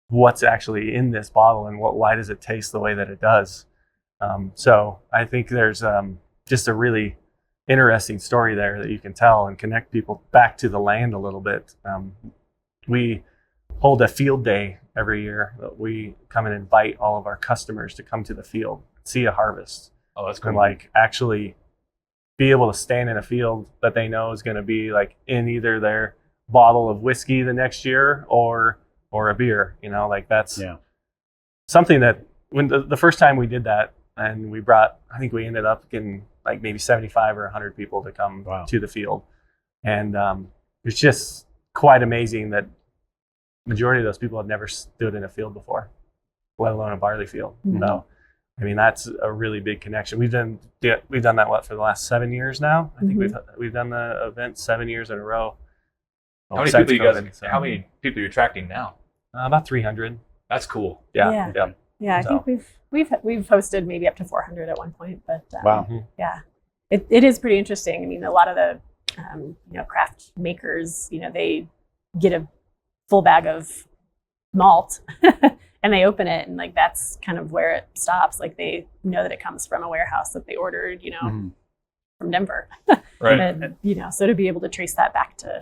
what's actually in this bottle and why does it taste the way that it does. So I think there's just a really interesting story there that you can tell and connect people back to the land a little bit. We hold a field day every year. We come and invite all of our customers to come to the field, see a harvest. Oh, that's cool. And like actually be able to stand in a field that they know is going to be like in either their bottle of whiskey the next year or a beer, like that's something that when the first time we did that, and I think we ended up getting like maybe 75 or 100 people to come to the field. And it's just quite amazing that majority of those people have never stood in a field before, let alone a barley field. So, that's a really big connection. We've done that for the last 7 years now. I think we've done the event 7 years in a row. How many people are you attracting now? About 300. That's cool. Yeah. I think we've hosted maybe up to 400 at one point, but it is pretty interesting. A lot of the craft makers, they get a full bag of malt and they open it, and like that's kind of where it stops. Like they know that it comes from a warehouse that they ordered, from Denver. Right. And, so to be able to trace that back to,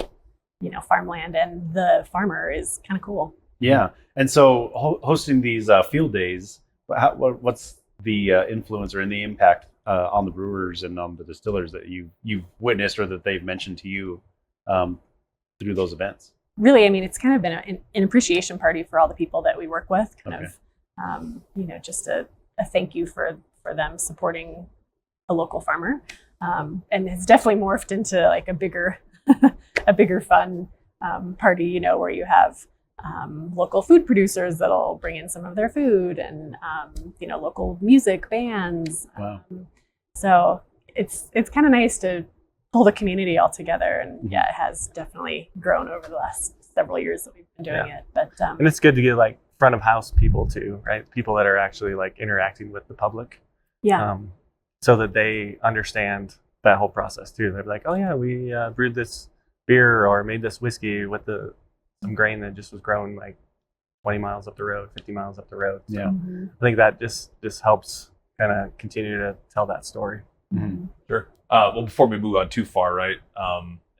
farmland and the farmer is kind of cool. Yeah. And so hosting these field days, what's the influence or in the impact on the brewers and on the distillers that you've witnessed or that they've mentioned to you through those events? Really, I mean, it's kind of been an appreciation party for all the people that we work with, just a thank you for them supporting a local farmer. And it's definitely morphed into like a bigger fun party, where you have local food producers that'll bring in some of their food and, local music bands. Wow. So it's kind of nice to pull the community all together. And it has definitely grown over the last several years that we've been doing it. But and it's good to get like front of house people too, right? People that are actually like interacting with the public. Yeah. So that they understand that whole process too. They're like, oh yeah, we brewed this beer or made this whiskey with some grain that just was grown like 20 miles up the road, 50 miles up the road. So Yeah. I think that just helps kind of continue to tell that story. Mm-hmm. Sure. Well, before we move on too far, right?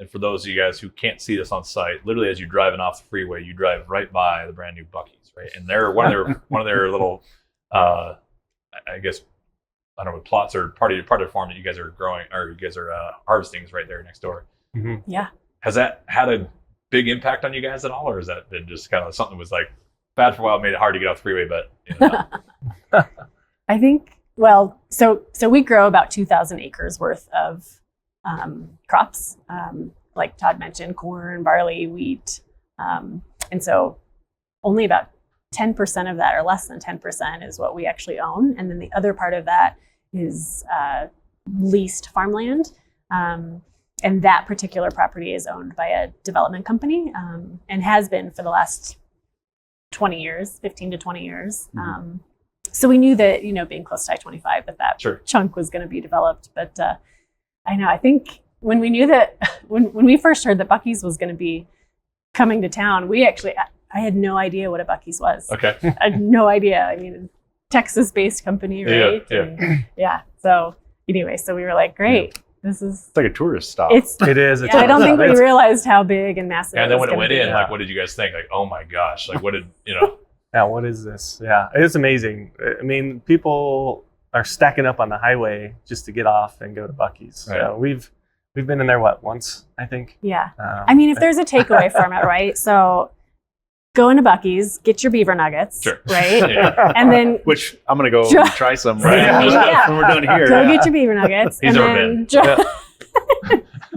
And for those of you guys who can't see this on site, literally as you're driving off the freeway, you drive right by the brand new Buc-ee's, right? And they're one of their little, I guess, I don't know, plots or part of the farm that you guys are growing or you guys are harvesting is right there next door. Mm-hmm. Yeah. Has that had a big impact on you guys at all, or has that been just kind of something that was like bad for a while, made it hard to get off the freeway, but I think, well, so we grow about 2,000 acres worth of crops, like Todd mentioned, corn, barley, wheat. And so only about 10% of that, or less than 10%, is what we actually own. And then the other part of that is leased farmland. And that particular property is owned by a development company and has been for the last 20 years, 15 to 20 years. Mm-hmm. So we knew that, being close to I-25, that Sure. chunk was going to be developed. But I think when we knew that, when we first heard that Buc-ee's was going to be coming to town, I had no idea what a Buc-ee's was. okay. I had no idea. I mean, Texas-based company, right? Yeah. And, so anyway, so we were like, great. This is. It's like a tourist stop. It is. I don't think we realized how big and massive. And then when it was went gonna in, be. like, what did you guys think? Like, oh my gosh, like, what did Yeah, what is this? Yeah, it's amazing. I mean, people are stacking up on the highway just to get off and go to Buc-ee's. So Right. we've been in there once, I think. Yeah. I mean, if there's a takeaway from it, right? So go into Buc-ee's, get your beaver nuggets, Sure. right? Yeah. And then Which I'm going to go and try some Right. Yeah. when we're done here. go get your beaver nuggets, He's and never then been.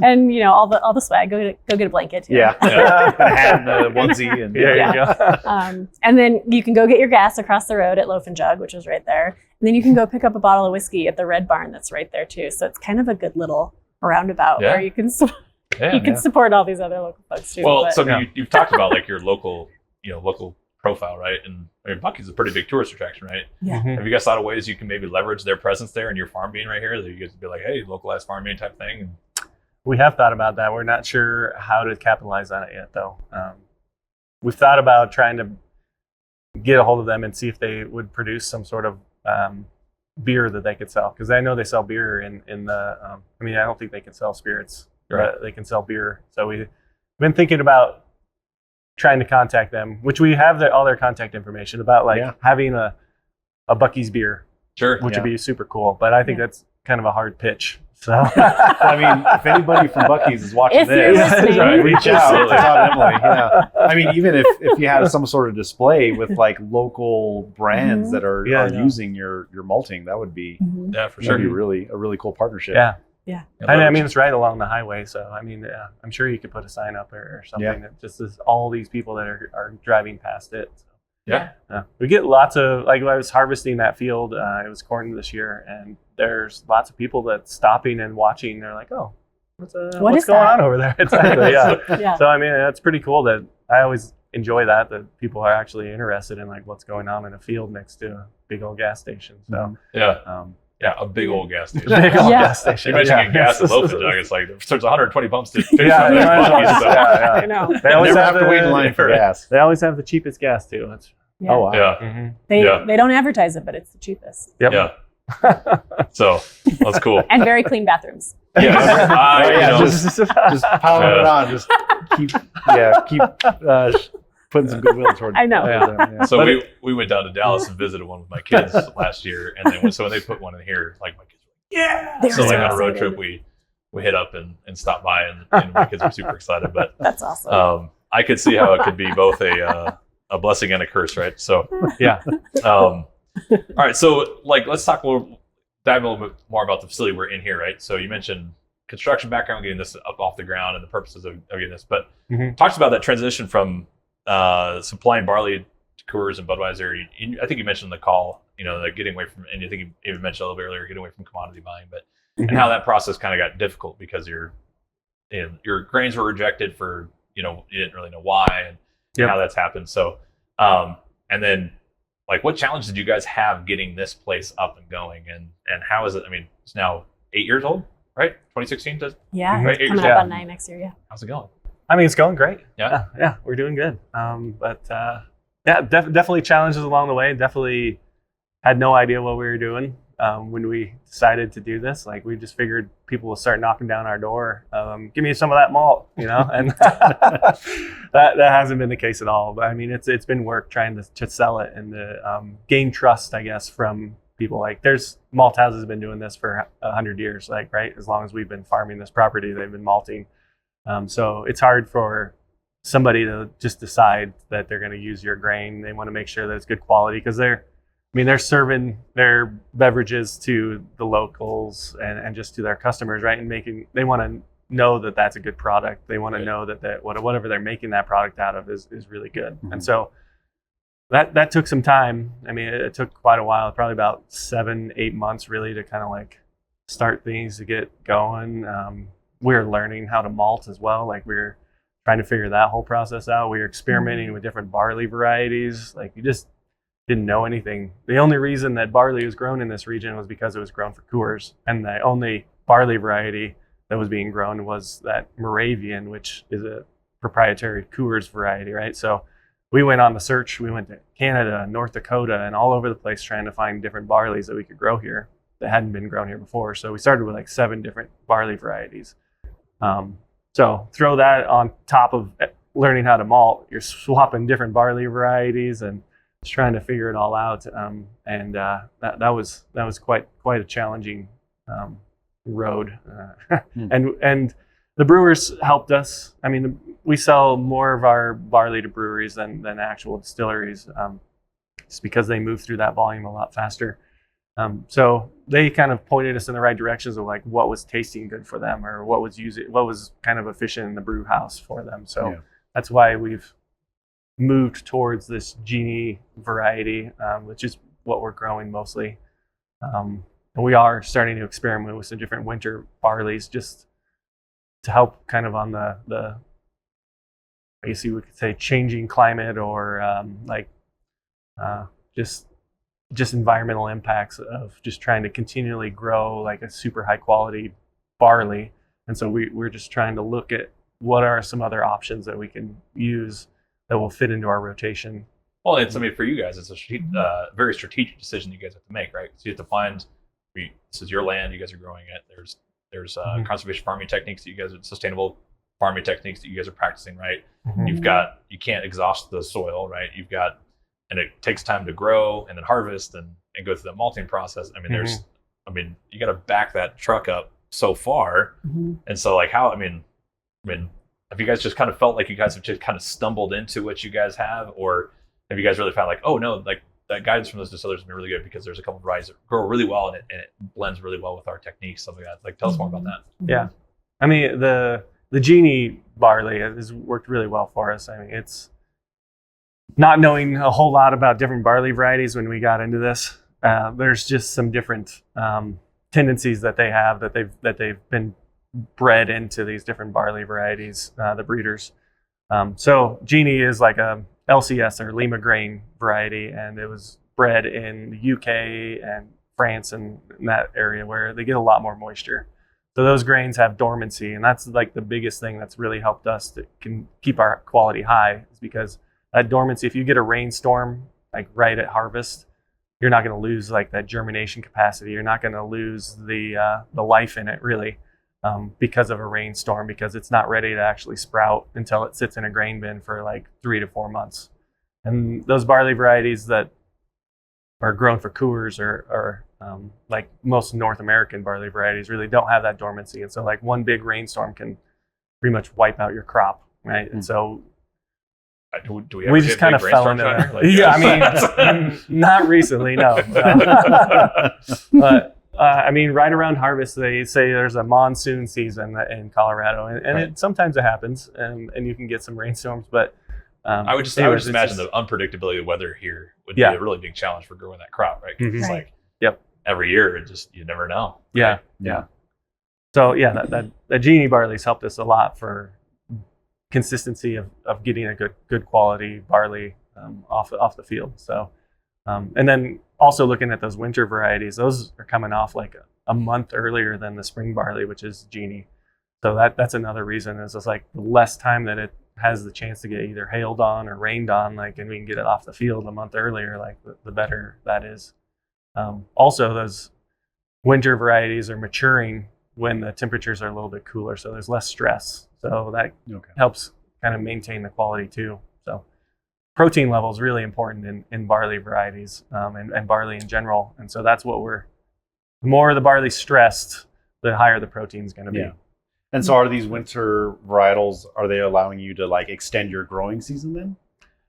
and all the swag. Go get a blanket too. Yeah. Yeah. And a hat and a onesie. And There you go. And then you can go get your gas across the road at Loaf and Jug, which is right there. And then you can go pick up a bottle of whiskey at the Red Barn that's right there too. So it's kind of a good little roundabout Yeah. where you can Yeah. support all these other local folks too. Well, but- so you've talked about like your local profile, right? And I mean, Buc-ee's is a pretty big tourist attraction, right? Yeah. Mhm. Have you guys thought of ways you can maybe leverage their presence there and your farm being right here? That you guys be like, hey, localized farming type thing. We have thought about that. We're not sure how to capitalize on it yet, though. We've thought about trying to get a hold of them and see if they would produce some sort of beer that they could sell, because I know they sell beer in the. I mean, I don't think they can sell spirits, Right. but they can sell beer. So we've been thinking about trying to contact them, which we have all their contact information about, like having a Buc-ee's beer, Sure. which would be super cool. But I think that's kind of a hard pitch. So I mean, if anybody from Buc-ee's is watching If you're this, listening. right, reach out to Absolutely. Todd and Emily. Yeah. I mean, even if you had some sort of display with like local brands Mhm. that are Yeah. using your malting, that would be Mhm. Yeah, for that'd sure. be a really cool partnership. yeah. Yeah. I mean, it's right along the highway, so I mean, I'm sure you could put a sign up or something that just is all these people that are driving past it. So, Yeah. we get lots of, like, I was harvesting that field. It was corn this year, and there's lots of people that stopping and watching. They're like, "Oh, what's What going is that?" on over there?" Exactly. Yeah. Yeah. So I mean, that's pretty cool. That I always enjoy that people are actually interested in like what's going on in a field next to a big old gas station. So. Yeah. Yeah. A big old gas station. Big old Yeah. gas station. You mentioned Yeah. getting gas at Loveland, Doug. It's like there's 120 bumps to finish Yeah, up you those might as well Buc-ee's, just- so- yeah. I know. They always Never have to wait in the- line for gas. They always have the cheapest gas too. Yeah. Oh wow. Yeah. They don't advertise it, but it's the cheapest. Yep. Yeah. So that's cool. And very clean bathrooms. Just piling it on. Just keep putting some goodwill towards. I know. Yeah. So we went down to Dallas and visited one with my kids last year, and then when they put one in here, like my kids were like, yeah. They're So like on a road excited. trip, we hit up and stopped by, and my kids were super excited. But That's awesome. I could see how it could be both a blessing and a curse, right? So Yeah. all right, so like let's dive a little bit more about the facility we're in here, right? So you mentioned construction background, getting this up off the ground, and the purposes of getting this, but talks about that transition from supplying barley to Coors and Budweiser. I think you mentioned in the call, like getting away from, and I think you even mentioned a little bit earlier, getting away from commodity buying, but and how that process kind of got difficult because your grains were rejected for you didn't really know why and how that's happened. So and then like what challenge did you guys have getting this place up and going, and how is it? I mean, it's now 8 years old, right? 2016 does. Yeah, Right, it's coming yeah. up on 9 next year. Yeah. How's it going? I mean, it's going great. Yeah. Yeah, we're doing good. Definitely challenges along the way. Definitely had no idea what we were doing when we decided to do this. Like, we just figured people will start knocking down our door. Give me some of that malt, and that hasn't been the case at all. But I mean, it's been work trying to sell it and to gain trust, I guess, from people. Like, there's malt houses have been doing this for 100 years, like, right? As long as we've been farming this property, they've been malting. So it's hard for somebody to just decide that they're going to use your grain. They want to make sure that it's good quality because they're serving their beverages to the locals and just to their customers, right? And they want to know that that's a good product. They want to know that whatever they're making that product out of is really good. Mm-hmm. And so that took some time. I mean, it took quite a while, probably about 7-8 months really to kind of like start things to get going. We're learning how to malt as well. Like, we're trying to figure that whole process out. We were experimenting with different barley varieties. Like, you just didn't know anything. The only reason that barley was grown in this region was because it was grown for Coors. And the only barley variety that was being grown was that Moravian, which is a proprietary Coors variety, right? So we went on the search. We went to Canada, North Dakota, and all over the place trying to find different barleys that we could grow here that hadn't been grown here before. So we started with like 7 different barley varieties. So throw that on top of learning how to malt. You're swapping different barley varieties and just trying to figure it all out. That was quite a challenging road. And the brewers helped us. I mean, we sell more of our barley to breweries than actual distilleries, just because they move through that volume a lot faster. So they kind of pointed us in the right directions of like what was tasting good for them or what was kind of efficient in the brew house for them. So that's why we've moved towards this Genie variety, which is what we're growing mostly. And we are starting to experiment with some different winter barleys just to help kind of on the I guess you would say changing climate or just environmental impacts of just trying to continually grow like a super high quality barley. And so we're just trying to look at what are some other options that we can use that will fit into our rotation. Well, for you guys, it's a very strategic decision you guys have to make, right? So you have to find, this is your land, you guys are growing it. There's conservation farming techniques that you guys are, sustainable farming techniques that you guys are practicing, right? Mm-hmm. You can't exhaust the soil, right? And it takes time to grow and then harvest and go through the malting process. I mean, you got to back that truck up so far. Mm-hmm. And so like have you guys just kind of felt like you guys have just kind of stumbled into what you guys have, or have you guys really found like, oh no, like that guidance from those distillers has been really good because there's a couple of varieties that grow really well and it blends really well with our techniques, something like that. Like, tell us more about that. Yeah. I mean, the Genie barley has worked really well for us. I mean, it's not knowing a whole lot about different barley varieties when we got into this. There's just some different tendencies that they have that they've been bred into these different barley varieties, the breeders. So Genie is like a LCS or Lima grain variety, and it was bred in the UK and France and in that area where they get a lot more moisture. So those grains have dormancy, and that's like the biggest thing that's really helped us to can keep our quality high, is because that dormancy, if you get a rainstorm like right at harvest, you're not going to lose like that germination capacity. You're not going to lose the life in it really because of a rainstorm, because it's not ready to actually sprout until it sits in a grain bin for like 3 to 4 months. And those barley varieties that are grown for coors or like most North American barley varieties really don't have that dormancy. And so like one big rainstorm can pretty much wipe out your crop, right? And so do we just kind of fell into that. Like, yeah, I mean, not recently, no. But I mean, right around harvest, they say there's a monsoon season in Colorado, and right. it sometimes it happens, and you can get some rainstorms. But I would just imagine the unpredictability of weather here would be a really big challenge for growing that crop, right? Because it's like every year, you never know. Right? Yeah. So that Genie barley's helped us a lot for consistency of getting a good quality barley off the field. So and then also looking at those winter varieties, those are coming off like a month earlier than the spring barley, which is Genie. So that's another reason is it's like the less time that it has the chance to get either hailed on or rained on, like, and we can get it off the field a month earlier, like the better that is. Also, those winter varieties are maturing when the temperatures are a little bit cooler, so there's less stress. So that helps kind of maintain the quality too. So protein level is really important in barley varieties and barley in general. And so that's what the more the barley's stressed, the higher the protein's going to be. And so are these winter varietals, are they allowing you to like extend your growing season then?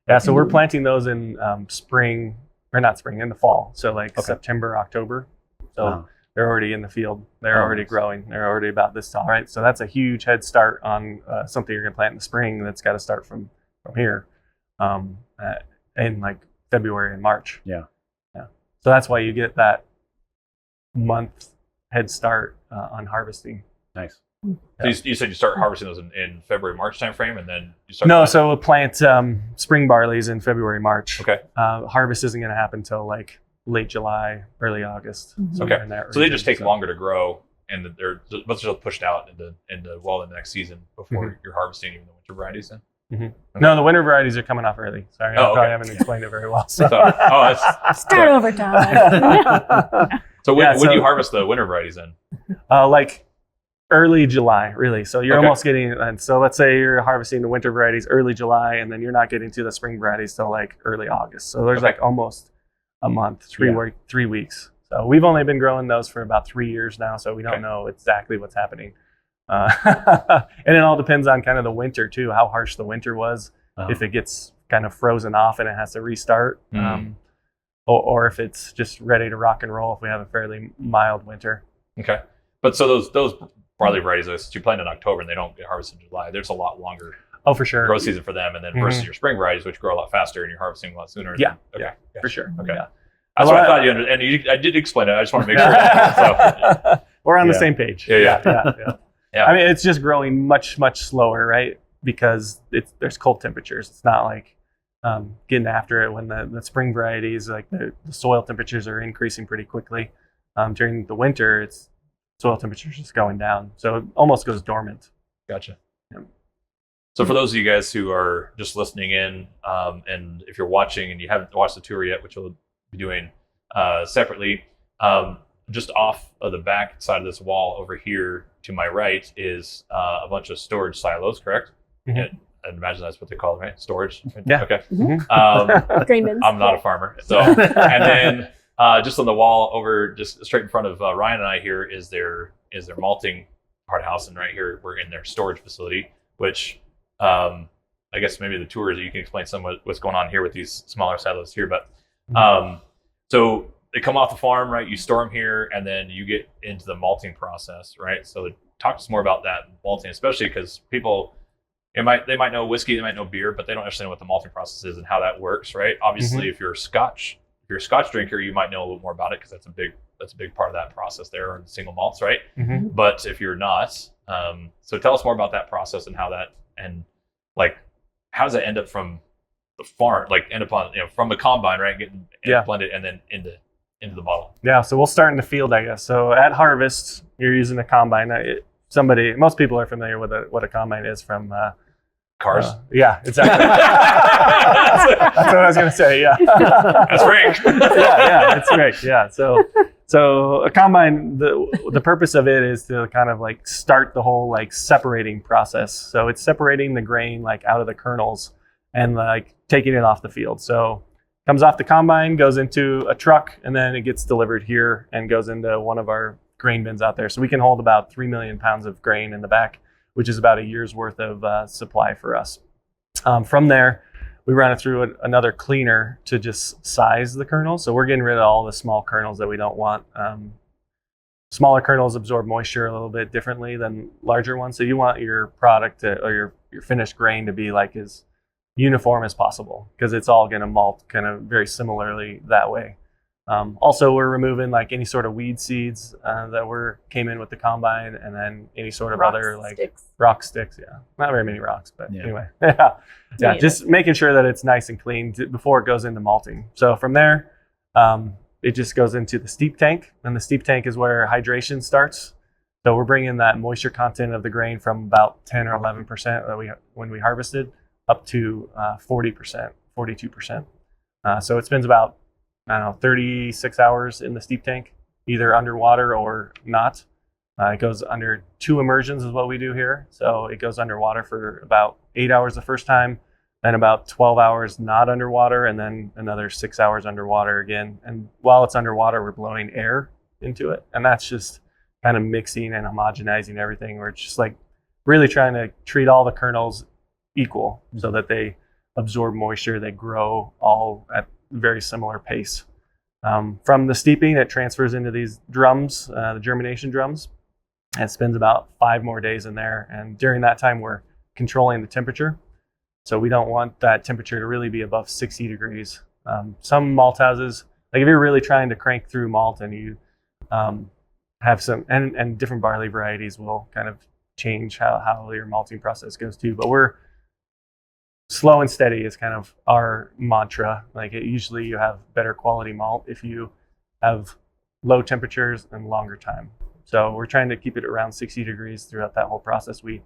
Yeah, so we're planting those in in the fall. So like September, October. So they're already in the field. They're already growing. They're already about this tall, right? So that's a huge head start on something you're going to plant in the spring that's got to start from here in like February and March. Yeah. So that's why you get that month head start on harvesting. Nice. So you said you start harvesting those in February, March timeframe, and then you start. No, so we'll plant spring barleys in February, March. Okay. Harvest isn't going to happen until like late July, early August. Okay. So they just take longer to grow, and they're just pushed out into the next season before you're harvesting even the winter varieties. Then. Okay. No, the winter varieties are coming off early. Sorry, I probably haven't explained it very well. So. Start over, Todd. So when do you harvest the winter varieties then? Like early July, really. So you're almost getting, and so let's say you're harvesting the winter varieties early July, and then you're not getting to the spring varieties till like early August. So there's like almost a month, 3 weeks. So we've only been growing those for about 3 years now, so we don't know exactly what's happening. And it all depends on kind of the winter too, how harsh the winter was. If it gets kind of frozen off and it has to restart, or if it's just ready to rock and roll if we have a fairly mild winter. Okay. But so those barley varieties, you plant in October and they don't get harvested in July, there's a lot longer for sure growth season for them, and then versus your spring varieties, which grow a lot faster and you're harvesting a lot sooner. For sure. Okay. That's what I thought you understood, and I did explain it. I just want to make sure. We're on the same page. Yeah. I mean, it's just growing much slower, right? Because there's cold temperatures. It's not like getting after it when the spring varieties, like the soil temperatures are increasing pretty quickly. During the winter, soil temperatures just going down, so it almost goes dormant. Gotcha. Yeah. So for those of you guys who are just listening in, and if you're watching and you haven't watched the tour yet, which we'll be doing separately, just off of the back side of this wall over here to my right is a bunch of storage silos, correct? Mm-hmm. I imagine that's what they call it, right? Storage? Yeah. Okay. Mm-hmm. Grain bins. I'm not a farmer. So, and then just on the wall over, just straight in front of Ryan and I here is their malting part house. And right here, we're in their storage facility, which I guess maybe the tours, you can explain somewhat what's going on here with these smaller silos here. But so they come off the farm, right? You store them here, and then you get into the malting process, right? So talk to us more about that malting, especially because people, they might know whiskey, they might know beer, but they don't understand what the malting process is and how that works, right? Obviously, if you're a Scotch drinker, you might know a little more about it because that's a big part of that process there in single malts, right? Mm-hmm. But if you're not, so tell us more about that process and how that, and like, how does that end up from the farm, like end up on, from the combine, right? Getting blended and then into the bottle. Yeah, so we'll start in the field, I guess. So at harvest, you're using a combine. Most people are familiar with what a combine is from Cars. Yeah, exactly. That's what I was going to say. Yeah. That's right. Yeah, that's right. Yeah. So a combine, the purpose of it is to kind of like start the whole like separating process. So it's separating the grain like out of the kernels and like taking it off the field. So comes off the combine, goes into a truck, and then it gets delivered here and goes into one of our grain bins out there. So we can hold about 3 million pounds of grain in the back, which is about a year's worth of supply for us. From there, we run it through another cleaner to just size the kernels. So we're getting rid of all the small kernels that we don't want. Smaller kernels absorb moisture a little bit differently than larger ones. So you want your product or your finished grain to be like as uniform as possible, because it's all going to malt kind of very similarly that way. Also, we're removing like any sort of weed seeds that came in with the combine, and then any sort of other like rock sticks. Yeah, not very many rocks, but anyway, yeah, just making sure that it's nice and clean before it goes into malting. So from there, it just goes into the steep tank, and the steep tank is where hydration starts. So we're bringing that moisture content of the grain from about 10 or 11% that when we harvested up to 40%, 42%. So it spends about 36 hours in the steep tank, either underwater or not. It goes under 2 immersions is what we do here. So it goes underwater for about 8 hours the first time, then about 12 hours not underwater, and then another 6 hours underwater again. And while it's underwater, we're blowing air into it. And that's just kind of mixing and homogenizing everything. We're just like really trying to treat all the kernels equal so that they absorb moisture, they grow all at very similar pace. From the steeping, it transfers into these drums, the germination drums. It spends about 5 more days in there. And during that time, we're controlling the temperature. So we don't want that temperature to really be above 60 degrees. Some malt houses, like if you're really trying to crank through malt and you have some, and different barley varieties will kind of change how your malting process goes too. But we're slow and steady is kind of our mantra. Like usually you have better quality malt if you have low temperatures and longer time. So we're trying to keep it around 60 degrees throughout that whole process. We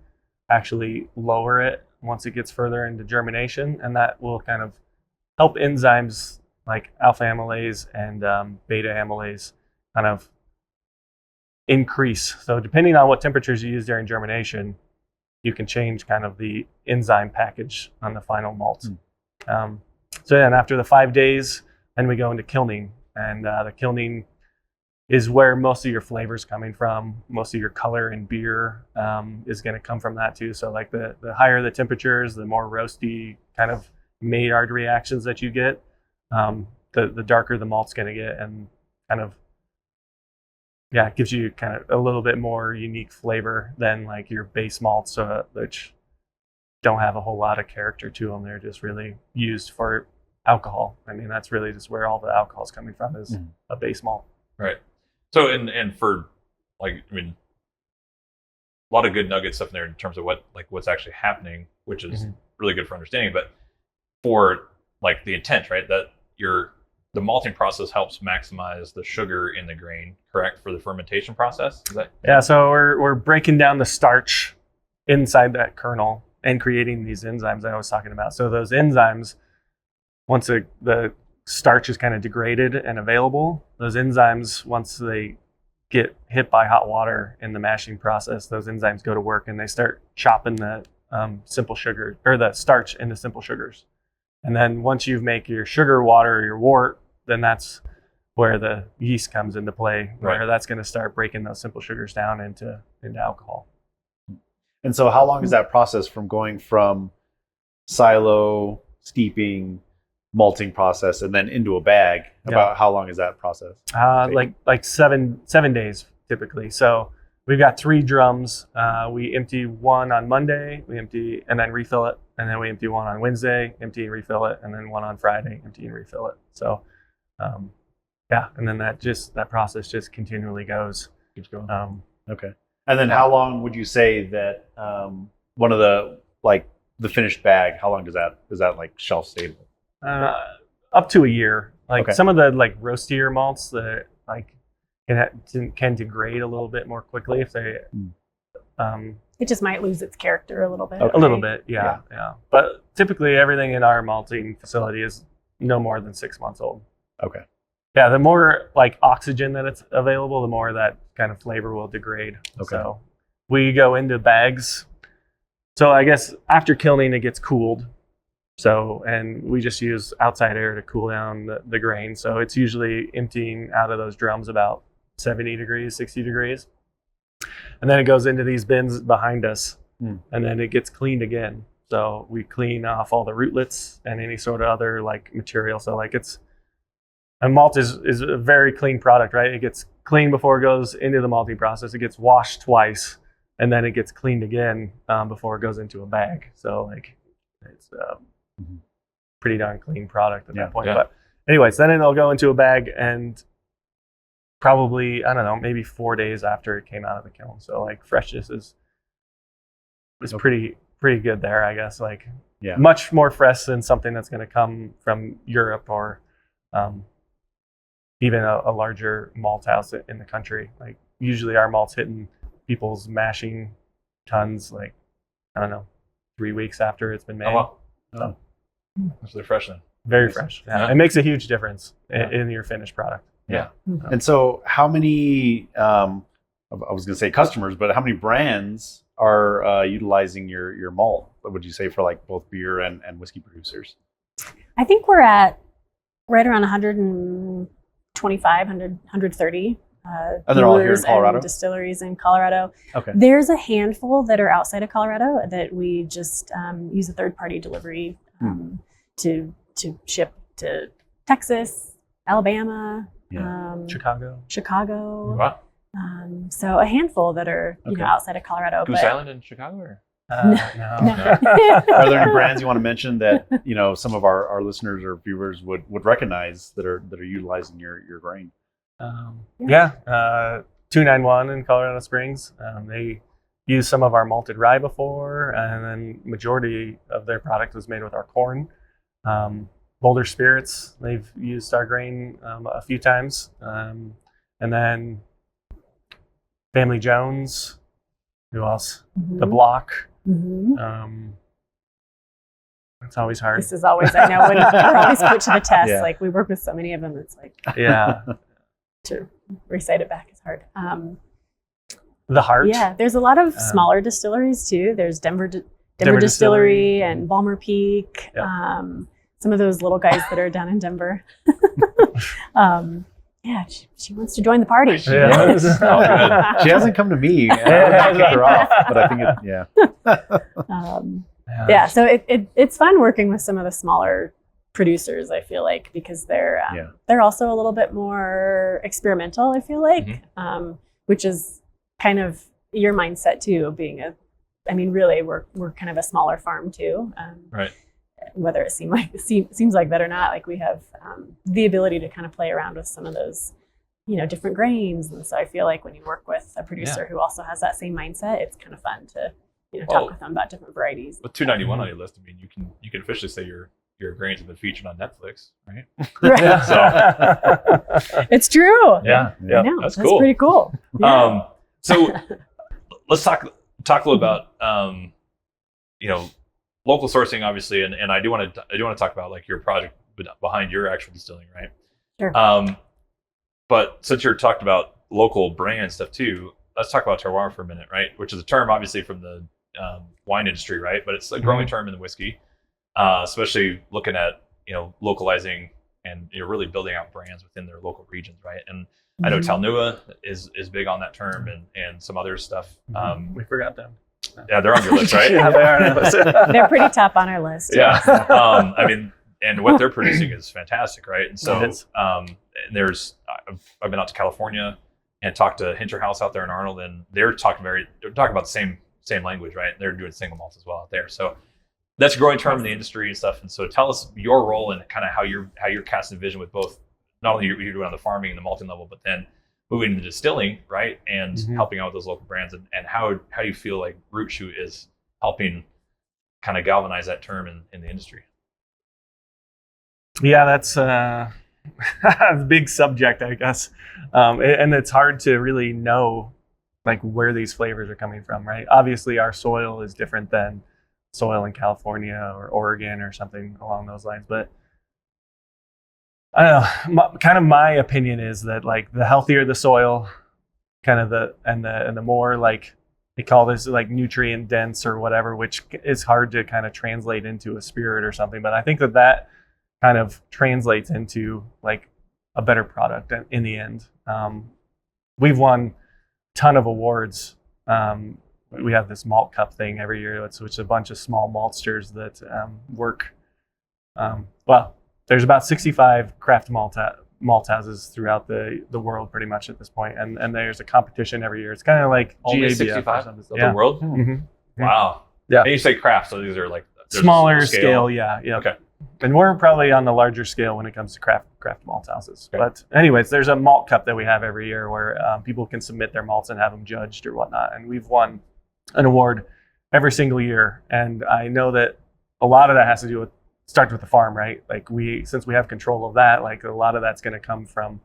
actually lower it once it gets further into germination, and that will kind of help enzymes like alpha amylase and beta amylase kind of increase. So depending on what temperatures you use during germination, you can change kind of the enzyme package on the final malt. So then after the 5 days, then we go into kilning, and the kilning is where most of your flavors coming from. Most of your color in beer is going to come from that too. So like the higher the temperatures, the more roasty kind of Maillard reactions that you get, the darker the malt's going to get, and kind of it gives you kind of a little bit more unique flavor than like your base malts, which don't have a whole lot of character to them. They're just really used for alcohol. I mean, that's really just where all the alcohol is coming from, is a base malt. Right. So, and for like, I mean, a lot of good nugget stuff in there in terms of what's actually happening, which is really good for understanding. But for like the intent, right, that the malting process helps maximize the sugar in the grain, correct, for the fermentation process? Yeah, so we're breaking down the starch inside that kernel and creating these enzymes I was talking about. So those enzymes, once the starch is kind of degraded and available, those enzymes, once they get hit by hot water in the mashing process, those enzymes go to work and they start chopping the simple sugar or the starch into simple sugars. And then once you make your sugar water or your wort, then that's where the yeast comes into play, where that's going to start breaking those simple sugars down into alcohol. And so how long is that process from going from silo, steeping, malting process, and then into a bag? About how long is that process? Like seven days typically. So we've got 3 drums. We empty one on Monday, we empty and then refill it. And then we empty one on Wednesday, empty and refill it. And then one on Friday, empty and refill it. So, and then that process just continually keeps going. Okay. And then how long would you say that one of the finished bag, how long is that like shelf stable? Up to a year. Some of the like roastier malts that like can degrade a little bit more quickly if they It just might lose its character a little bit. A little bit, yeah. But typically everything in our malting facility is no more than 6 months old. Okay. Yeah, the more like oxygen that it's available, the more that kind of flavor will degrade. Okay. So we go into bags. So I guess after kilning, it gets cooled. So, and we just use outside air to cool down the grain. So it's usually emptying out of those drums about 70 degrees, 60 degrees. And then it goes into these bins behind us, and then it gets cleaned again. So we clean off all the rootlets and any sort of other like material. So like and malt is a very clean product, right? It gets cleaned before it goes into the malting process. It gets washed twice, and then it gets cleaned again before it goes into a bag. So like it's pretty darn clean product at that point. Yeah. But anyways, then it'll go into a bag and probably, I don't know, maybe 4 days after it came out of the kiln. So like freshness is pretty good there, I guess. Like much more fresh than something that's going to come from Europe or even a larger malt house in the country. Like usually our malt's hitting people's mashing tons, like, I don't know, 3 weeks after it's been made. Oh, wow. So, that's really fresh then. very fresh. Yeah. It makes a huge difference in your finished product. Yeah. And so how many, I was going to say customers, but how many brands are utilizing your malt? What would you say for like both beer and whiskey producers? I think we're at right around 125, 130 And they're all here in brewers Colorado? and distilleries in Colorado. Okay. There's a handful that are outside of Colorado that we just use a third-party delivery to ship to Texas, Alabama, Chicago. Wow. So a handful that are outside of Colorado. Goose but Island in Chicago? Or? No. Are there any brands you want to mention that some of our listeners or viewers would recognize that are utilizing your grain? 291 in Colorado Springs. They used some of our malted rye before, and then majority of their product was made with our corn. Boulder Spirits, they've used our grain a few times. And then Family Jones. Who else? The Block. It's always hard. This is always, I know, when we're always put to the test. Like we work with so many of them, it's like to recite it back is hard. The Heart. Yeah, there's a lot of smaller distilleries too. There's Denver Distillery and Balmer Peak. Some of those little guys that are down in Denver. She wants to join the party. She hasn't come to me. I kicked her off, but I think so it's fun working with some of the smaller producers, I feel like, because they're also a little bit more experimental, I feel like, which is kind of your mindset too, really we're kind of a smaller farm too. Right. Whether it seems like that or not, like we have the ability to kind of play around with some of those, different grains. And so I feel like when you work with a producer who also has that same mindset, it's kind of fun to, talk with them about different varieties. With 291 on your list, I mean, you can officially say your grains have been featured on Netflix, right? Right. So it's true. Yeah. I know. That's That's cool. pretty cool. Yeah. So let's talk a little about local sourcing, obviously, and I do want to talk about like your project behind your actual distilling, right? Sure. But since you're talking about local brand stuff too, let's talk about terroir for a minute, right? Which is a term obviously from the wine industry, right? But it's a growing term in the whiskey, especially looking at localizing and really building out brands within their local regions, right? And I know Talnua is big on that term and some other stuff. We forgot them. Yeah, they're on your list, right? Yeah, they are on our list. They're pretty top on our list. Yeah. And what they're producing is fantastic, right? And so I've been out to California and talked to Hinter House out there in Arnold, and they're talking about the same language, right? They're doing single malts as well out there. So that's a growing term in the industry and stuff. And so tell us your role and kind of how you're casting vision with both, not only you're doing on the farming and the malting level, but then moving into distilling, right? And helping out with those local brands, and how you feel like Root Shoot is helping kind of galvanize that term in the industry. Yeah, that's a big subject, I guess. And it's hard to really know like where these flavors are coming from, right? Obviously, our soil is different than soil in California or Oregon or something along those lines. But I don't know. Kind of my opinion is that like the healthier the soil, kind of the more like they call this like nutrient dense or whatever, which is hard to kind of translate into a spirit or something. But I think that kind of translates into like a better product in the end. We've won a ton of awards. We have this malt cup thing every year, which is a bunch of small maltsters that work. Well, there's about 65 craft malt houses throughout the world pretty much at this point. And there's a competition every year. It's kind of like only GABF 65 or something. of the world? Mm-hmm. Wow. Yeah. And you say craft, so these are like smaller scale. Yeah. Okay. And we're probably on the larger scale when it comes to craft malt houses. Okay. But anyways, there's a malt cup that we have every year where people can submit their malts and have them judged or whatnot. And we've won an award every single year. And I know that a lot of that has to do with starts with the farm, right? Like since we have control of that, like a lot of that's going to come from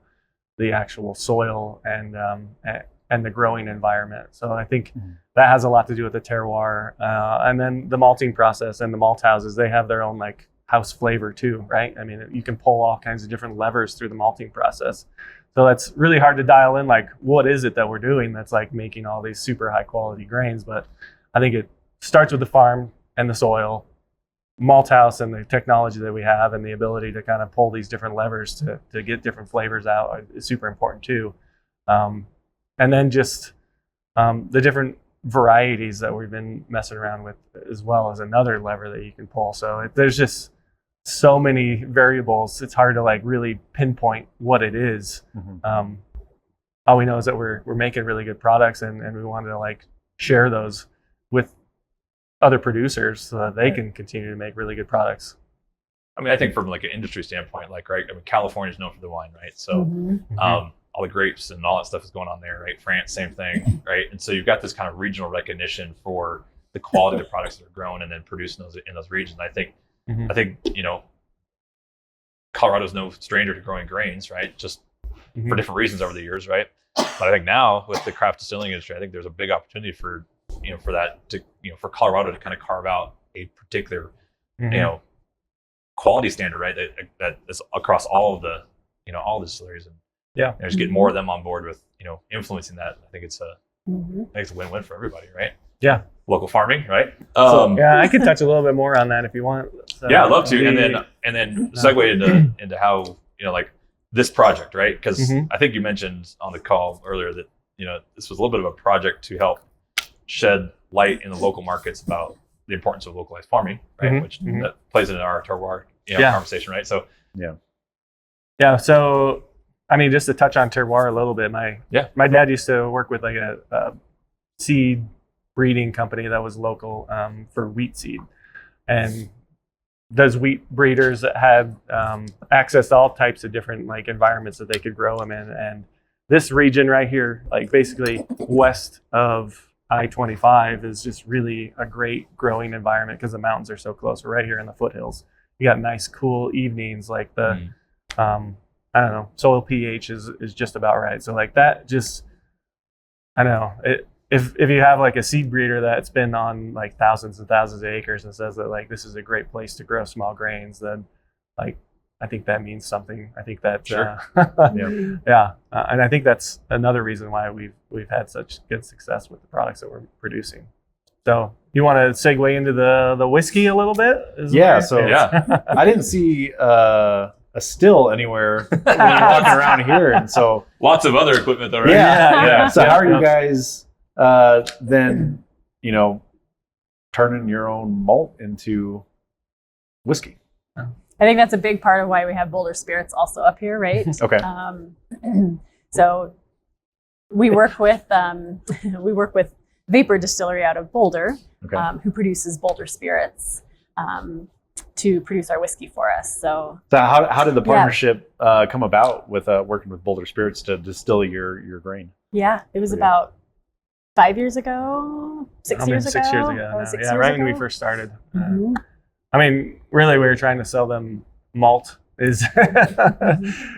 the actual soil and the growing environment. So I think that has a lot to do with the terroir. And then the malting process and the malt houses, they have their own like house flavor too, right? I mean, you can pull all kinds of different levers through the malting process. So that's really hard to dial in, like, what is it that we're doing that's like making all these super high quality grains? But I think it starts with the farm and the soil, malt house and the technology that we have and the ability to kind of pull these different levers to get different flavors out is super important too. And then just the different varieties that we've been messing around with as well as another lever that you can pull. So there's just so many variables. It's hard to like really pinpoint what it is. Mm-hmm. All we know is that we're making really good products and we wanted to like share those with other producers so that they can continue to make really good products. I mean, I think from like an industry standpoint, like, right, I mean, California is known for the wine, right? So all the grapes and all that stuff is going on there, right? France, same thing, right? And so you've got this kind of regional recognition for the quality of the products that are grown and then producing those in those regions. I think, you know, Colorado's no stranger to growing grains, right? Just for different reasons over the years, right? But I think now with the craft distilling industry, I think there's a big opportunity for, you know, for that to, you know, for Colorado to kind of carve out a particular, you know, quality standard, right? That is across all of the, you know, all the distilleries, and just get more of them on board with, you know, influencing that. I think it's a win-win for everybody, right? Yeah. Local farming, right? Yeah, I could touch a little bit more on that if you want. So, yeah, I'd love to. And then segue into how, you know, like this project, right? Because I think you mentioned on the call earlier that, you know, this was a little bit of a project to help shed light in the local markets about the importance of localized farming, right? Which that plays into our terroir, you know, conversation, right? So yeah. So I mean, just to touch on terroir a little bit, my dad used to work with like a seed breeding company that was local for wheat seed, and those wheat breeders had access to all types of different like environments that they could grow them in. And this region right here, like basically west of I-25, is just really a great growing environment because the mountains are so close. We're right here in the foothills. You got nice, cool evenings. Like the I don't know, soil pH is just about right. So like that, just I don't know. If you have like a seed breeder that's been on like thousands and thousands of acres and says that like this is a great place to grow small grains, then like I think that means something. I think that and I think that's another reason why we've had such good success with the products that we're producing. So you want to segue into the whiskey a little bit? I didn't see a still anywhere when you're walking around here, and so lots of other equipment though, right? So how are you guys then, you know, turning your own malt into whiskey? I think that's a big part of why we have Boulder Spirits also up here, right? Okay. So we work with Vapor Distillery out of Boulder, who produces Boulder Spirits to produce our whiskey for us. So how did the partnership come about with working with Boulder Spirits to distill your grain? Yeah, it was about 5 years ago, 6 years ago. 6 years ago. Right when we first started. I mean, really, we were trying to sell them malt is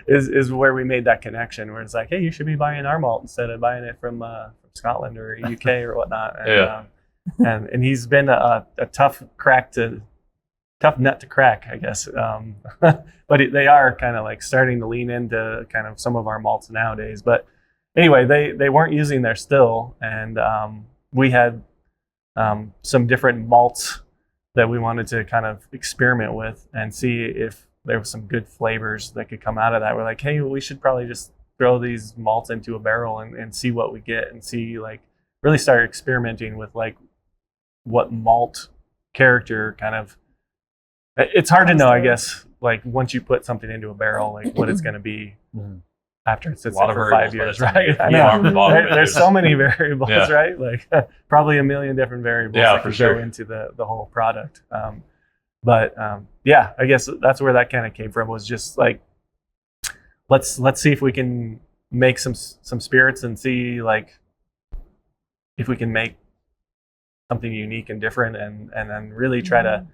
is where we made that connection. Where it's like, hey, you should be buying our malt instead of buying it from Scotland or UK or whatnot. And, and he's been a tough nut to crack, I guess. But they are kind of like starting to lean into kind of some of our malts nowadays. But anyway, they weren't using their still, and we had some different malts that we wanted to kind of experiment with and see if there was some good flavors that could come out of that. We're like, hey, we should probably just throw these malts into a barrel and see what we get, and see, like, really start experimenting with like what malt character kind of, it's hard to know, I guess, like once you put something into a barrel, like what it's going to be after it sits there for 5 years, right? I know. There's so many variables, right? Like probably a million different variables that could go into the whole product. But I guess that's where that kind of came from, was just like, let's see if we can make some spirits and see like if we can make something unique and different, and then really try to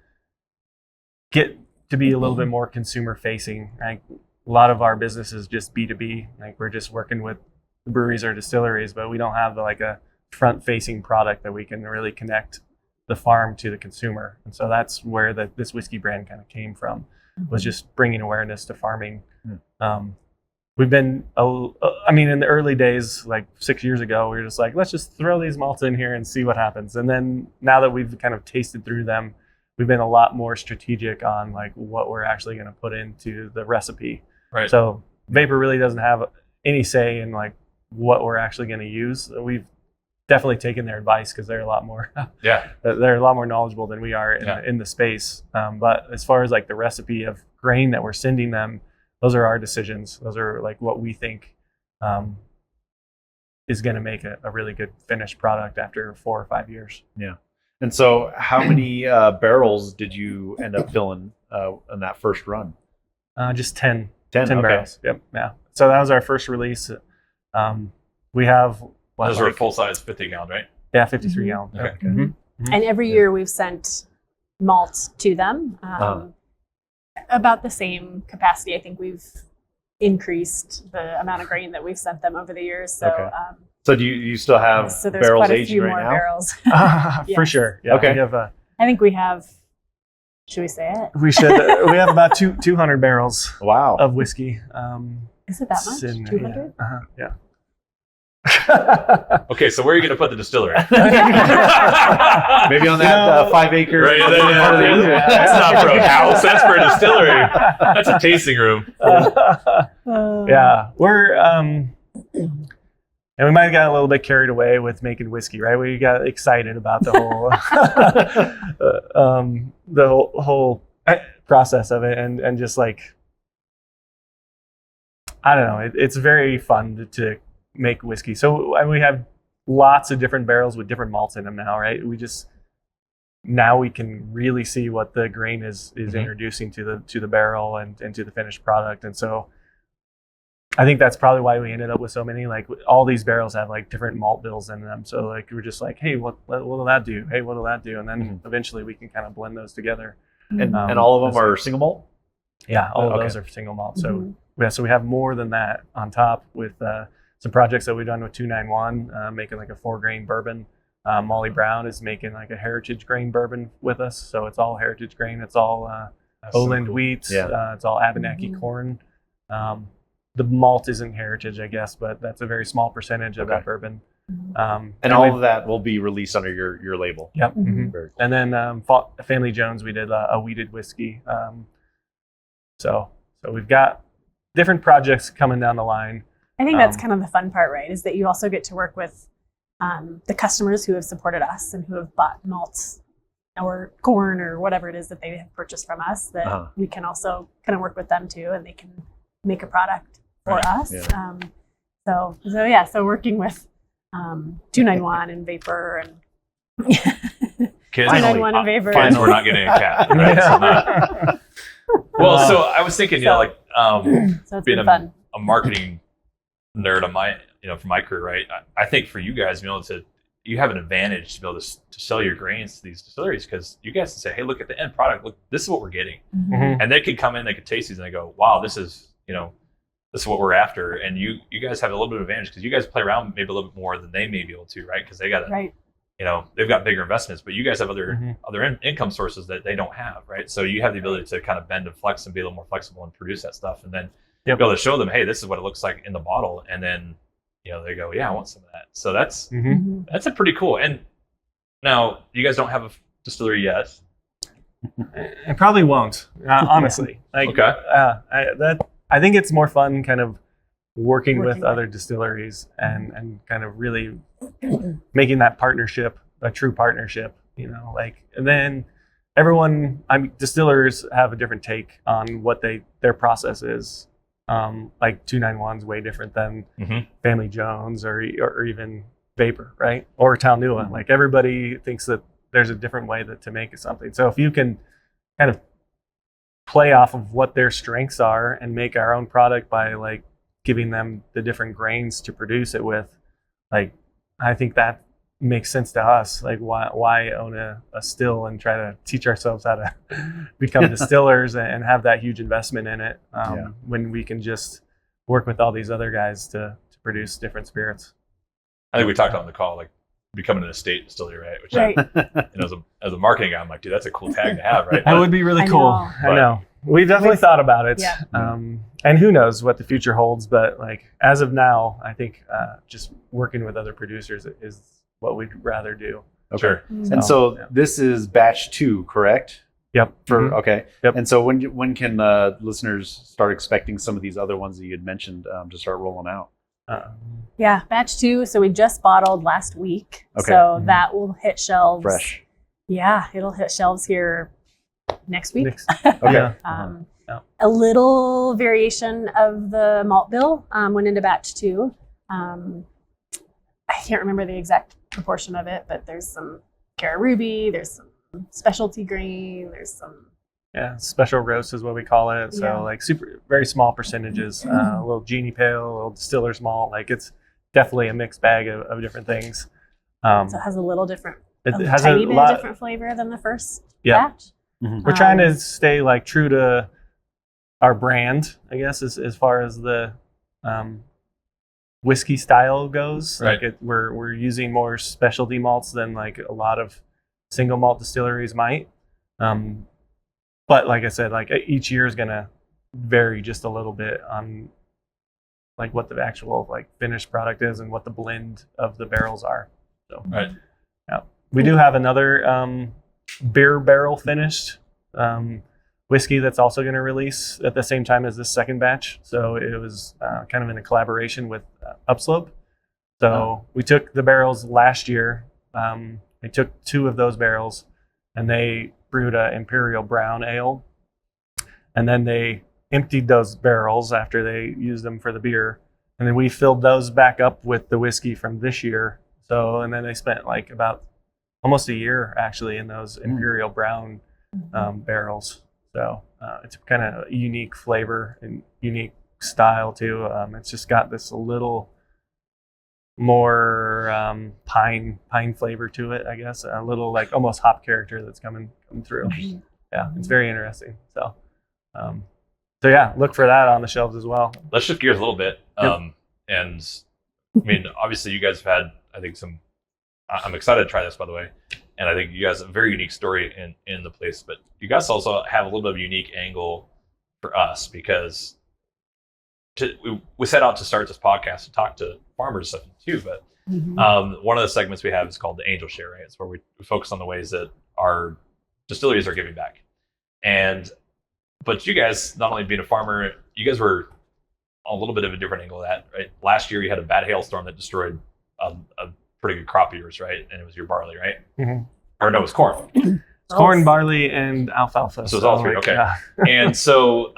get to be a little bit more consumer facing. Right? A lot of our business is just B2B. Like we're just working with breweries or distilleries, but we don't have like a front facing product that we can really connect the farm to the consumer. And so that's where this whiskey brand kind of came from, was just bringing awareness to farming. We've been, in the early days, like 6 years ago, we were just like, let's just throw these malts in here and see what happens. And then now that we've kind of tasted through them, we've been a lot more strategic on like what we're actually going to put into the recipe. Right. So Vapor really doesn't have any say in like what we're actually going to use. We've definitely taken their advice because they're a lot more they're a lot more knowledgeable than we are in the space. But as far as like the recipe of grain that we're sending them, those are our decisions. Those are like what we think is going to make a really good finished product after 4 or 5 years. Yeah. And so how many barrels did you end up filling in that first run? Just 10 barrels. Yep. Yeah. So that was our first release. We have... Those are a full-size 50-gallon, right? Yeah, 53 gallon. Okay. And every year we've sent malt to them. About the same capacity. I think we've increased the amount of grain that we've sent them over the years. So, so do you still have so there's barrels quite a aging few right more now? Barrels. For sure. Yeah. Okay. I think we have. Should we say it? We should. We have about 200 barrels. Wow. Of whiskey. Is it that much? 200? Yeah. Okay, so where are you going to put the distillery? Maybe on that 5 acre. Right, that's not for a house. That's for a distillery. That's a tasting room. Yeah, we're and we might have got a little bit carried away with making whiskey, right? We got excited about the whole process of it, and just like, I don't know, it's very fun to make whiskey. So we have lots of different barrels with different malts in them now, right? Now we can really see what the grain is introducing to the barrel and to the finished product. And so I think that's probably why we ended up with so many, like all these barrels have like different malt bills in them. So like we're just like, hey, what will that do? Hey, what will that do? And then eventually we can kind of blend those together. And all of them are single malt? Yeah, all of those are single malt. So so we have more than that on top with some projects that we've done with 291, making like a 4-grain bourbon. Molly Brown is making like a heritage grain bourbon with us. So it's all heritage grain. It's all Loveland wheat. It's all Abenaki corn. The malt isn't heritage, I guess, but that's a very small percentage of that bourbon. And all of that will be released under your label. Yep. Very cool. And then Family Jones, we did a wheated whiskey. So we've got different projects coming down the line. I think that's kind of the fun part, right? Is that you also get to work with the customers who have supported us and who have bought malts or corn or whatever it is that they have purchased from us, that we can also kind of work with them too, and they can make a product for us. Yeah. So working with 291 and Vapor and Kids, 291 and Vapor. Kids, we're not getting a cat. Right? Well, so I was thinking, so it's being fun. A marketing nerd on my, for my career, right? I think for you guys, being able to you have an advantage to be able to sell your grains to these distilleries, because you guys can say, hey, look at the end product. Look, this is what we're getting. Mhm. And they could come in, they could taste these and they go, wow, this is what we're after. And you guys have a little bit of advantage because you guys play around maybe a little bit more than they may be able to, right? Because they got Right. They've got bigger investments, but you guys have other Mhm. income sources that they don't have, right? So you have the ability to kind of bend and flex and be a little more flexible and produce that stuff, and then be able to show them, hey, this is what it looks like in the bottle, and then they go, yeah, I want some of that. So that's a pretty cool. And now you guys don't have a distillery yet. It probably won't, honestly. Like, Okay. I think it's more fun kind of working with Working other distilleries and kind of really making that partnership a true partnership, and then distillers have a different take on what their process is. Like 291's way different than Family Jones or even Vapor, right? Or Talnua. Like, everybody thinks that there's a different way to make something. So if you can kind of play off of what their strengths are and make our own product by like giving them the different grains to produce it with, like, I think that makes sense to us. Like, why own a still and try to teach ourselves how to become distillers and have that huge investment in it, when we can just work with all these other guys to produce different spirits. I think we talked on the call, like becoming an estate distillery, right? Which Right. as a marketing guy, I'm like, dude, that's a cool tag to have, right? That would be really I cool. know. I know. We've definitely thought about it. Yeah. And who knows what the future holds, but like, as of now, I think just working with other producers is what we'd rather do. Okay. Sure. And so this is batch 2, correct? Yep. Okay. Yep. And so when can listeners start expecting some of these other ones that you had mentioned to start rolling out? Yeah, batch 2. So we just bottled last week. Okay. So that will hit shelves. Fresh. Yeah, it'll hit shelves here next week. Okay. Yeah. A little variation of the malt bill went into batch 2. I can't remember the exact proportion of it, but there's some Cara Ruby, there's some specialty grain, there's some. Yeah, special roast is what we call it. So like very small percentages, a little genie pale, a little distiller's malt. Like, it's definitely a mixed bag of different things. So it has a little different, It a has tiny a bit lot. different flavor than the first Yeah. batch. We're trying to stay like true to our brand, I guess, as far as the whiskey style goes. Right. Like, we're using more specialty malts than like a lot of single malt distilleries might. But like I said, like, each year is gonna vary just a little bit on like what the actual like finished product is and what the blend of the barrels are. So Right. yeah, we do have another beer barrel finished whiskey that's also going to release at the same time as this second batch. So it was kind of in a collaboration with Upslope. So we took the barrels last year. They took 2 of those barrels and they brewed an Imperial Brown Ale. And then they emptied those barrels after they used them for the beer. And then we filled those back up with the whiskey from this year. So, and then they spent like about almost a year actually in those Imperial Brown barrels. So it's kind of a unique flavor and unique style too. It's just got this a little more pine flavor to it, I guess. A little like almost hop character that's coming through. Yeah, it's very interesting. So, yeah, look for that on the shelves as well. Let's shift gears a little bit. Yep. And I mean, obviously you guys have had, I think, I'm excited to try this, by the way. And I think you guys have a very unique story in the place, but you guys also have a little bit of a unique angle for us, because we set out to start this podcast to talk to farmers and stuff too. But one of the segments we have is called the Angel Share, right? It's where we focus on the ways that our distilleries are giving back. But you guys, not only being a farmer, you guys were a little bit of a different angle of that, right? Last year you had a bad hailstorm that destroyed a pretty good crop of yours, right? And it was your barley, right? Or no, it was corn. It's corn, barley, and alfalfa. So it's all 3, like, okay. Yeah. And so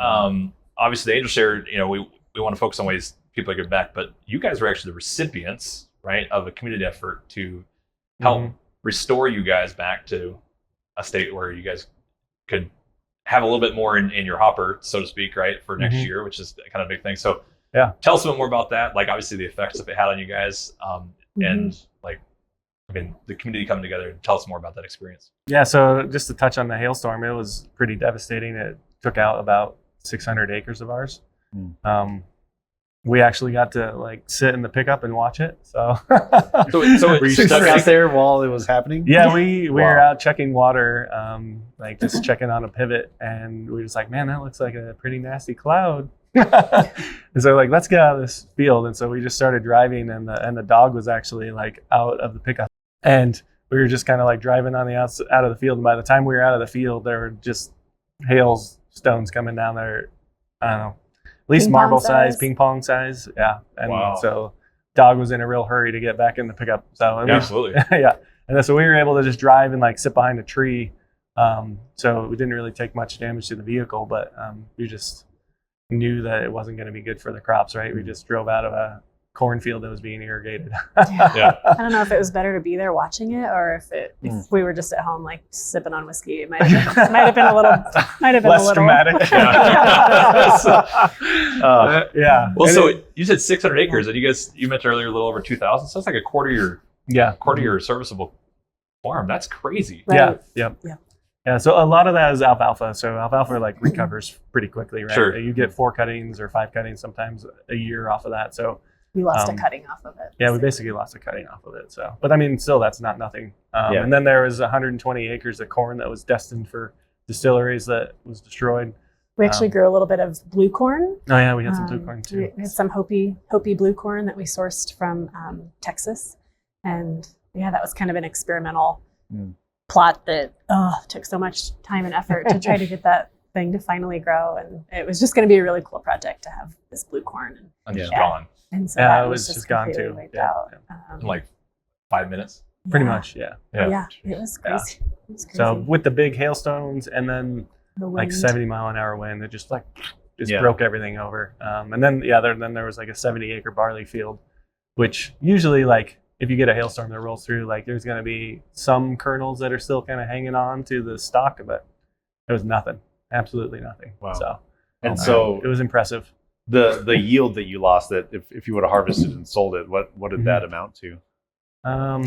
obviously the Angel Share, we want to focus on ways people are giving back, but you guys were actually the recipients, right, of a community effort to help restore you guys back to a state where you guys could have a little bit more in your hopper, so to speak, right, for next year, which is kind of a big thing. So yeah, tell us a bit more about that. Like, obviously the effects that it had on you guys, and like I mean, the community coming together. Tell us more about that experience. Yeah, so just to touch on the hailstorm, it was pretty devastating. It took out about 600 acres of ours. We actually got to like sit in the pickup and watch it. So, were you stuck out there while it was happening? Yeah, we were out checking water, like just checking on a pivot, and we were just like, man, that looks like a pretty nasty cloud. And so like, let's get out of this field. And so we just started driving, and the dog was actually like out of the pickup, and we were just kind of like driving on the out of the field. And by the time we were out of the field, there were just hailstones coming down there. I don't know, at least marble size, ping pong size. Yeah. And so dog was in a real hurry to get back in the pickup. So absolutely. Yeah. And then, so we were able to just drive and like sit behind a tree. So we didn't really take much damage to the vehicle, but we just knew that it wasn't going to be good for the crops, right? We just drove out of a cornfield that was being irrigated. Yeah. I don't know if it was better to be there watching it, or if we were just at home like sipping on whiskey. It might have been a little less dramatic. Yeah. Well, so you said 600 acres, and you mentioned earlier a little over 2,000. So that's like a quarter of your serviceable farm. That's crazy. Right. Yeah. Yeah, so a lot of that is alfalfa. So alfalfa like recovers pretty quickly, right? Sure. You get 4 cuttings or 5 cuttings sometimes a year off of that. So we lost a cutting off of it. Yeah, we basically lost a cutting off of it. So, but I mean, still that's not nothing. And then there was 120 acres of corn that was destined for distilleries that was destroyed. We actually grew a little bit of blue corn. Oh yeah, we had some blue corn too. We had some Hopi blue corn that we sourced from Texas, and yeah, that was kind of an experimental plot that took so much time and effort to try to get that thing to finally grow, and it was just going to be a really cool project to have this blue corn and just gone. And so that it was just gone too. Wiped out. In like 5 minutes. Pretty much, yeah. Yeah, it was crazy. It was crazy. So with the big hailstones and then the like wind. 70-mile-an-hour wind, it just broke everything over. And then then there was like a 70-acre barley field, which usually like if you get a hailstorm that rolls through, like there's going to be some kernels that are still kind of hanging on to the stalk, but it was nothing, absolutely nothing. Wow. So so it was impressive. The yield that you lost, that if you would have harvested and sold it, what did that amount to?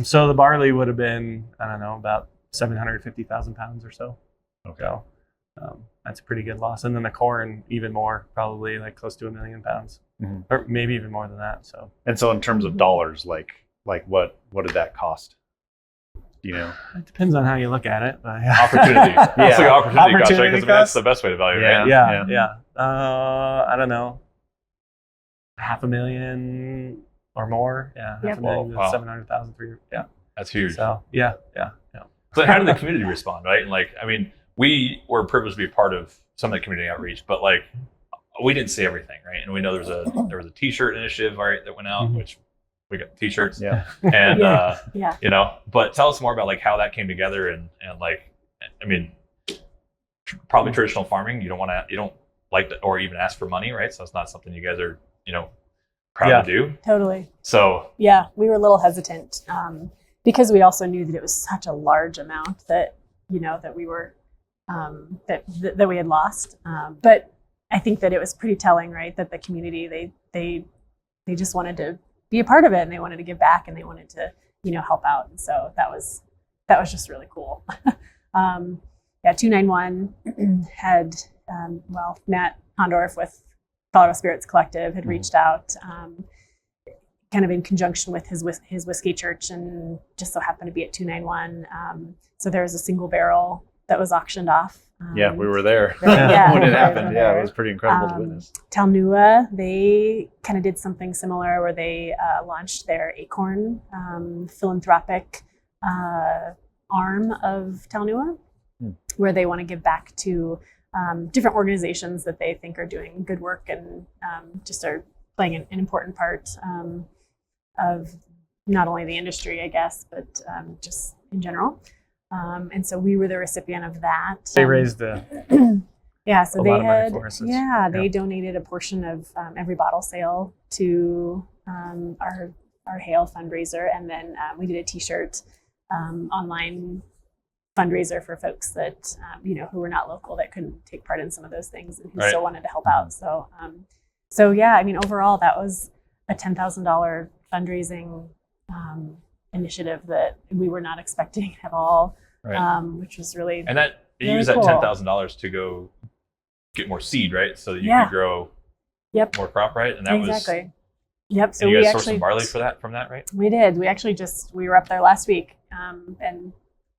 So the barley would have been, I don't know, about 750,000 pounds or so. Okay. So that's a pretty good loss. And then the corn, even more, probably like close to 1 million pounds, or maybe even more than that. So. And so in terms of dollars, like what did that cost? Do you know? It depends on how you look at it. But Opportunity. It's like opportunity cost, right? Because that's cost? the best way to value it, right? Yeah. I don't know. $500,000 or more. Yeah. Yep. $500,000 Wow. 700,000 for yeah. That's huge. So yeah. So how did the community respond, right? And like, I mean, we were privileged to be a part of some of the community outreach, but like, we didn't see everything, right? And we know there was a T-shirt initiative, right, that went out, which we got T-shirts, and you know. But tell us more about like how that came together, and like, I mean, probably traditional farming. You don't like to, or even ask for money, right? So it's not something you guys are proud to do. Totally. So yeah, we were a little hesitant because we also knew that it was such a large amount that that we were that we had lost. But I think that it was pretty telling, right? That the community they just wanted to be a part of it, and they wanted to give back, and they wanted to help out, and so that was just really cool. 291 had Matt Hondorf with Colorado Spirits Collective had reached out, kind of in conjunction with his whiskey church, and just so happened to be at 291. So there was a single barrel that was auctioned off. We were there when it happened. Yeah, it was pretty incredible to witness. Talnua, they kind of did something similar where they launched their Acorn philanthropic arm of Talnua, where they want to give back to different organizations that they think are doing good work and just are playing an important part of not only the industry, I guess, but just in general. And so we were the recipient of that. They raised so they had for us. They donated a portion of every bottle sale to our Hail fundraiser, and then we did a T-shirt online fundraiser for folks that who were not local, that couldn't take part in some of those things, and who still wanted to help out. So overall that was a $10,000 fundraising initiative that we were not expecting at all, Right. which was really And that you really use that cool. $10,000 to go get more seed, right? So that you Yeah. could grow Yep. more crop, right? And that exactly. Yep. So and you we guys sourced actually some barley from that, right? We did. We actually we were up there last week, and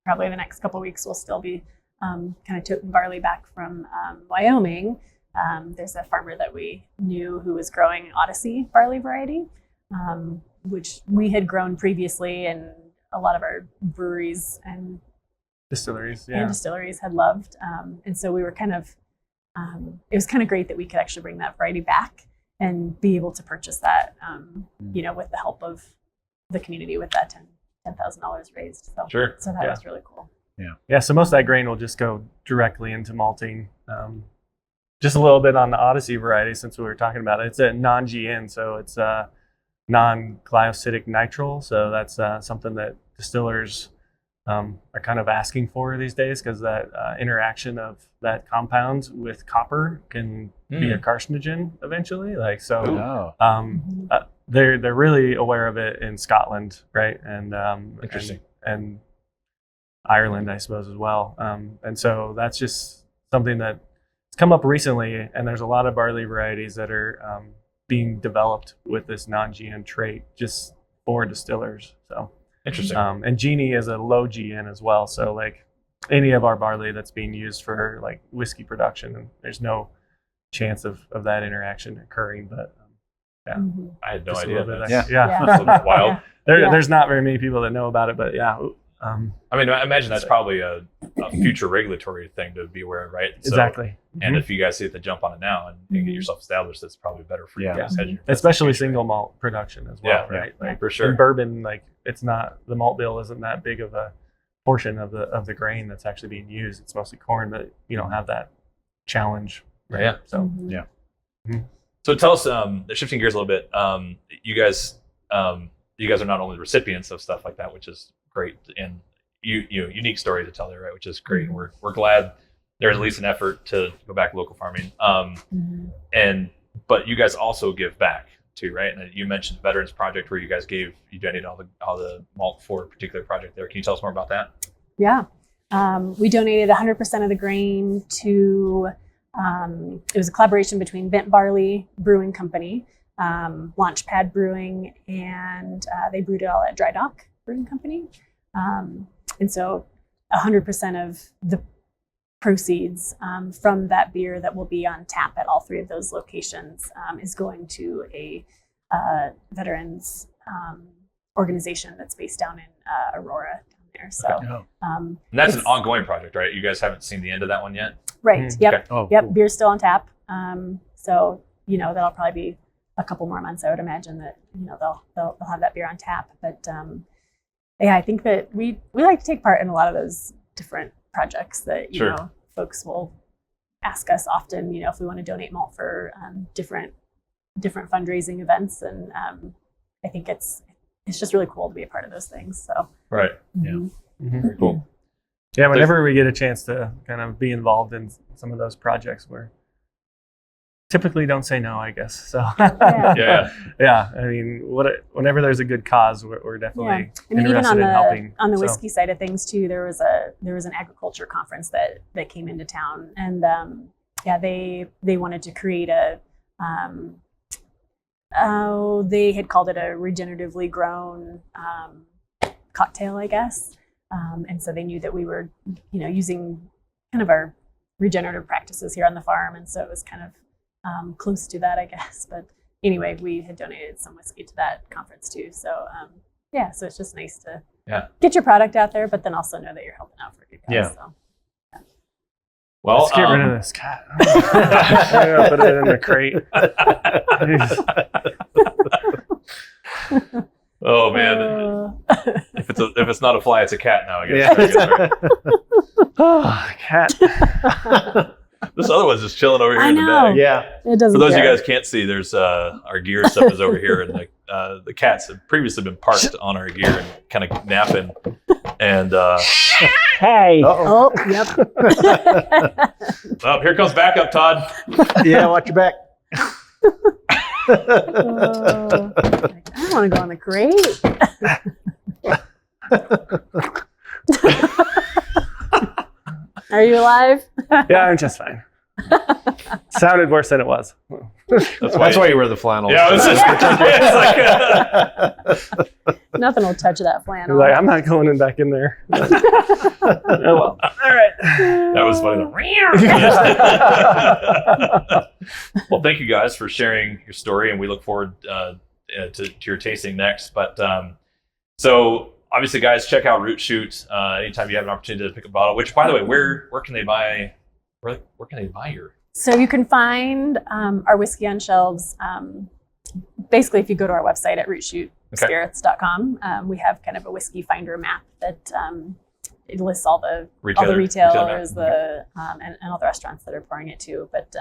probably the next couple of weeks we'll still be kind of toting barley back from Wyoming. There's a farmer that we knew who was growing Odyssey barley variety, which we had grown previously, and a lot of our breweries and Distilleries, and distilleries had loved. And so we were kind of, it was kind of great that we could actually bring that variety back and be able to purchase that, with the help of the community with that $10,000 raised. So, Sure. So that was really cool. Yeah, so most of that grain will just go directly into malting. Just a little bit on the Odyssey variety, since we were talking about it. It's a non-GN, so it's non-glycosidic nitrile. So that's something that distillers are kind of asking for these days, because that interaction of that compound with copper can be a carcinogen eventually. They're really aware of it in Scotland, right? And Interesting. and Ireland, I suppose, as well. And so that's just something that's come up recently, and there's a lot of barley varieties that are being developed with this non-GN trait just for distillers. So Interesting. and Genie is a low GN as well. So like any of our barley that's being used for like whiskey production, there's no chance of that interaction occurring. But yeah, I had no just a idea. little bit That's yeah. wild. There's not very many people that know about it, but yeah. I mean, I imagine that's probably a future regulatory thing to be aware of, right? So, Exactly. And if you guys see the jump on it now and get yourself established, that's probably better for you Yeah. guys. Especially single malt production as well, Yeah, right? Like for sure. in bourbon, like it's not, the malt bill isn't that big of a portion of the grain that's actually being used. It's mostly corn, but you don't have that challenge, right? Yeah. So So tell us, shifting gears a little bit, you guys are not only the recipients of stuff like that, which is great, and unique story to tell there, right? Which is great. And we're glad there's at least an effort to go back to local farming. But you guys also give back too, right? And you mentioned the Veterans Project, where you guys donated all the malt for a particular project there. Can you tell us more about that? Yeah. We donated 100% of the grain to, it was a collaboration between Bent Barley Brewing Company, Launchpad Brewing, and they brewed it all at Dry Dock Brewing Company. And so 100% of the proceeds from that beer that will be on tap at all three of those locations is going to a veterans organization that's based down in Aurora down there. So, and that's an ongoing project, right? You guys haven't seen the end of that one yet? Right. Yep. Okay. Oh, Yep. cool. Beer's still on tap. So, that'll probably be a couple more months. I would imagine that, they'll have that beer on tap. But I think that we like to take part in a lot of those different projects that, Sure. Folks will ask us often, if we want to donate malt for different fundraising events. And I think it's just really cool to be a part of those things. So, Right. mhm. Very cool. yeah, whenever we get a chance to kind of be involved in some of those projects, we're typically don't say no, I guess. So Yeah. yeah. I mean, whenever there's a good cause, we're definitely I mean, even interested in helping. on the So, whiskey side of things too, there was an agriculture conference that came into town, and they wanted to create a they had called it a regeneratively grown cocktail, I guess, and so they knew that we were using kind of our regenerative practices here on the farm, and so it was kind of close to that, I guess. But anyway, we had donated some whiskey to that conference too. So so it's just nice to get your product out there, but then also know that you're helping out for a good cause. Yeah. So. Well, let's get rid of this cat. Yeah, put it in the crate. oh man, if it's not a fly, it's a cat now, I guess. Yeah. I guess, right? Oh, cat. This other one's just chilling over here I in the know. bag. Yeah. It doesn't For those of you care. guys can't see, there's our gear stuff is over here, and the cats have previously been parked on our gear and kind of napping. And Hey. Uh-oh. Oh, yep. oh, here comes backup, Todd. Yeah, watch your back. I don't want to go on the crate. Are you alive? Yeah, I'm just fine. Sounded worse than it was. That's why you wear the flannel. Yeah, it's like, Nothing will touch that He's flannel. like, I'm not going back in there. Oh, well. All right. that was funny. Well, thank you guys for sharing your story, and we look forward to your tasting next. But so obviously, guys, check out Root Shoot anytime you have an opportunity to pick a bottle. Which, by the way, where can they buy? Where can they buy your? So you can find our whiskey on shelves. Basically, if you go to our website at rootshootspirits.com, we have kind of a whiskey finder map that it lists all the retailers, and all the restaurants that are pouring it too. But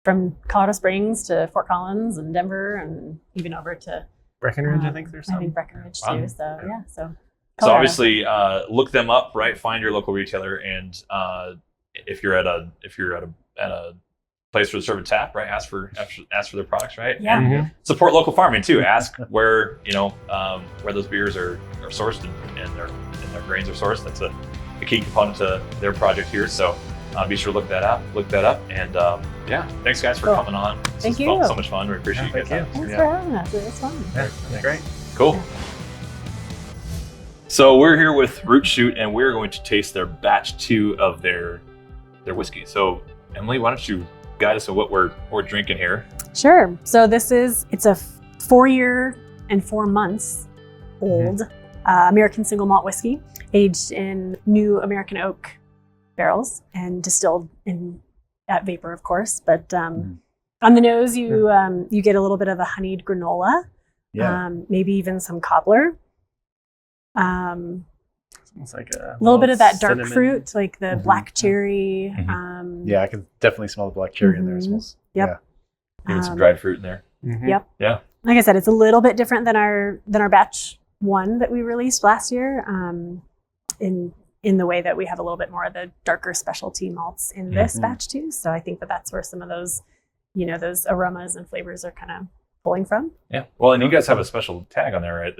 from Colorado Springs to Fort Collins and Denver, and even over to Breckenridge, I think there's some. I think Breckenridge too. So yeah, so. So obviously, look them up, right? Find your local retailer, and if you're at a place where they serve a tap, right? Ask for their products, right? Yeah. And support local farming too. Ask where where those beers are sourced and their grains are sourced. That's a key component to their project here. So be sure to look that up. And thanks guys for coming on. Thank you. So much fun. We appreciate you guys. Thanks for having us. It was fun. Yeah, that's great. Cool. So we're here with Root Shoot, and we're going to taste their batch 2 of their whiskey. So Emily, why don't you guide us on what we're drinking here? Sure. So it's a 4 year and 4 months old American Single Malt whiskey, aged in new American oak barrels and distilled at vapor, of course. But on the nose, you get a little bit of a honeyed granola, maybe even some cobbler. It's like a little bit of that dark cinnamon fruit, like the black cherry. Yeah, I can definitely smell the black cherry in there. It smells. Yep. Maybe some dried fruit in there. Yep. Yeah. Like I said, it's a little bit different than our batch 1 that we released last year. In the way that we have a little bit more of the darker specialty malts in this batch too. So I think that's where some of those, those aromas and flavors are kind of pulling from. Yeah. Well, and you guys have a special tag on there, right?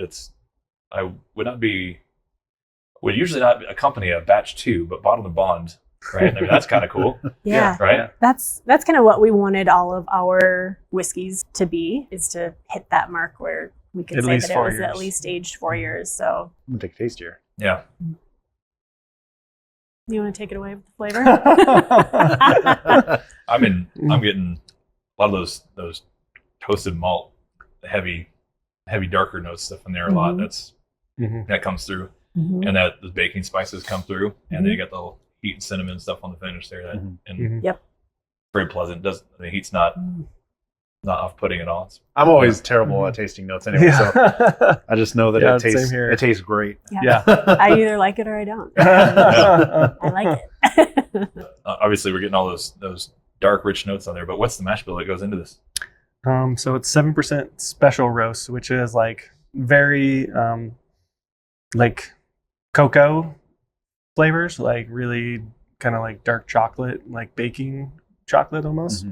Would usually not accompany a batch 2, but bottled and bond, right? I mean, that's kind of cool. Yeah. Right. That's kind of what we wanted all of our whiskeys to be, is to hit that mark where we could say that it was at least aged 4 years. So I'm gonna take a taste here. Yeah. You want to take it away with the flavor? I'm getting a lot of those toasted malt, heavy darker notes stuff in there a lot. That comes through. And that the baking spices come through, and then you got the whole heat and cinnamon stuff on the finish there. Very pleasant. The heat's not off-putting at all. I'm always terrible at tasting notes anyway, so I just know that it tastes great. Yeah. I either like it or I don't. I like it. Obviously, we're getting all those dark, rich notes on there. But what's the mash bill that goes into this? So it's 7% special roast, which is like very like cocoa flavors, like really kind of like dark chocolate, like baking chocolate almost.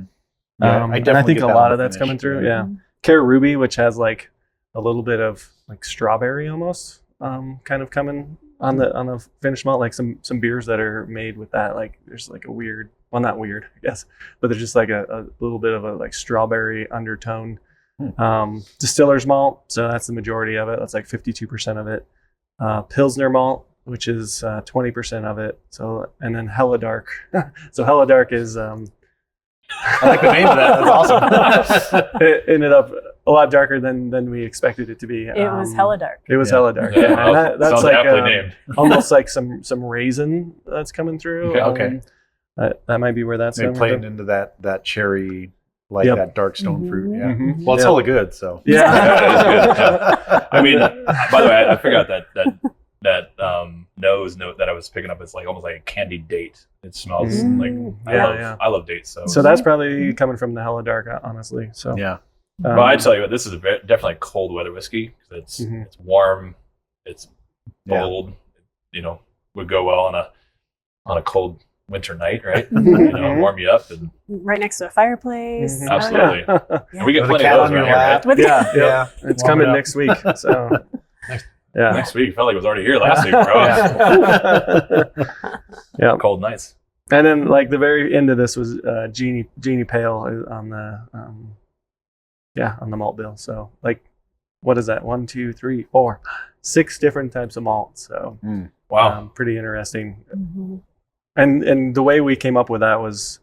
And I think a lot of that's coming through. Yeah. Care Ruby, which has like a little bit of like strawberry almost kind of coming on the finished malt, like some beers that are made with that. Like there's like a weird, well, not weird, I guess, but there's just like a little bit of a like strawberry undertone. Distillers malt, so that's the majority of it. That's like 52% of it. Pilsner malt, which is 20% of it. So, and then Hella Dark. So Hella Dark is I like the name of that. That's awesome. It ended up a lot darker than we expected it to be. It was hella dark. It was hella dark. Yeah. And that's like named. almost like some raisin that's coming through. Okay. That might be where that's maybe coming playing from. into that cherry, like that dark stone fruit. Yeah. Well, it's Yeah. hella good. So Yeah. I mean, by the way, I figured out that nose note that I was picking up is like almost like a candied date. It smells like I love dates. So that's probably coming from the Hella Dark, honestly. So yeah. But I tell you what, this is definitely a cold weather whiskey. It's warm, it's bold. Would go well on a cold winter night, right? Warm you up and Right next to a fireplace. absolutely. And we get With a plenty cat of those on your around here, lap. right? Yeah. It's coming next week. So Yeah. Next week felt like it was already here last week, bro. Yeah. Cold nights. And then like the very end of this was Genie Pale on the on the malt bill. So like, what is that? 1, 2, 3, 4, 6 different types of malt. So Wow. pretty interesting. Mm-hmm. And the way we came up with that was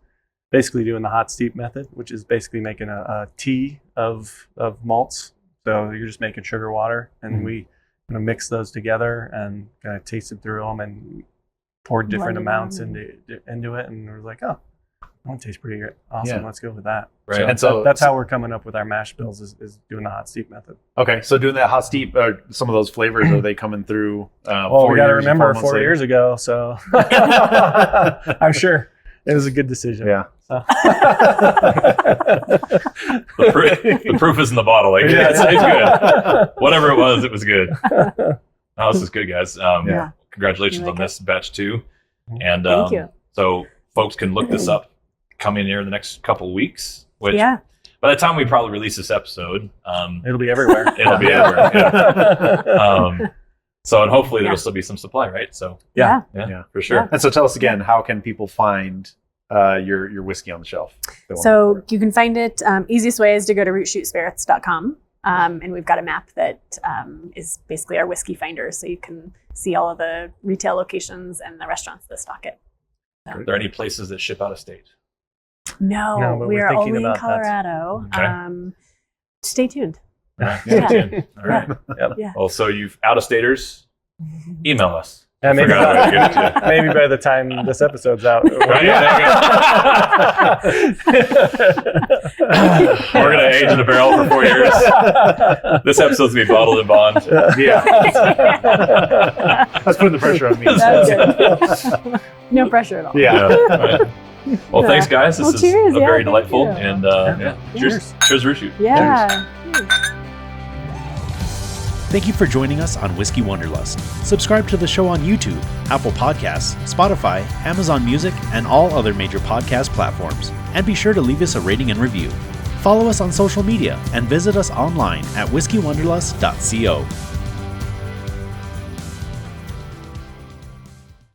basically doing the hot steep method, which is basically making a tea of malts. So you're just making sugar water, and we kind of mix those together and kind of tasted through them and poured different amounts into it, and we're like, oh, that one tastes pretty good. Awesome, let's go with that. Right. So, And so that's how we're coming up with our mash bills is doing the hot steep method. Okay, so doing that hot steep, some of those flavors, are they coming through? Well, we got to remember 4 years ago, so I'm sure it was a good decision. Yeah. So. The proof is in the bottle. Like, it's good. Whatever it was good. Oh, this is good, guys. Congratulations on this batch 2. And Thank you. so folks can look this up coming here in the next couple weeks. Which Yeah. by the time we probably release this episode, It'll be everywhere. it'll be everywhere. Yeah. So and hopefully there'll still be some supply, right? So Yeah. yeah, for sure. Yeah. And so tell us again, how can people find your whiskey on the shelf? So you can find it. Easiest way is to go to rootshootspirits.com. And we've got a map that is basically our whiskey finder. So you can see all of the retail locations and the restaurants that stock it. Are there any places that ship out of state? No, but we we're are thinking only in about that. Colorado. Okay. Stay tuned. Yeah. Yeah. All right. Yeah. Well, so you've out-of-staters, email us. Yeah, maybe, Figure out how to get it to you. maybe by the time this episode's out. Right, yeah, we're going to age in a barrel for 4 years. This episode's going to be bottled in bond. Yeah. That's putting the pressure on me. That's good. No pressure at all. Yeah. Right. Well, thanks, guys. This Well, is cheers. a very Yeah, delightful. thank you. And cheers. Cheers, Root Shoot. Yeah. Thank you for joining us on Whiskey Wanderlust. Subscribe to the show on YouTube, Apple Podcasts, Spotify, Amazon Music, and all other major podcast platforms. And be sure to leave us a rating and review. Follow us on social media and visit us online at whiskeywanderlust.co.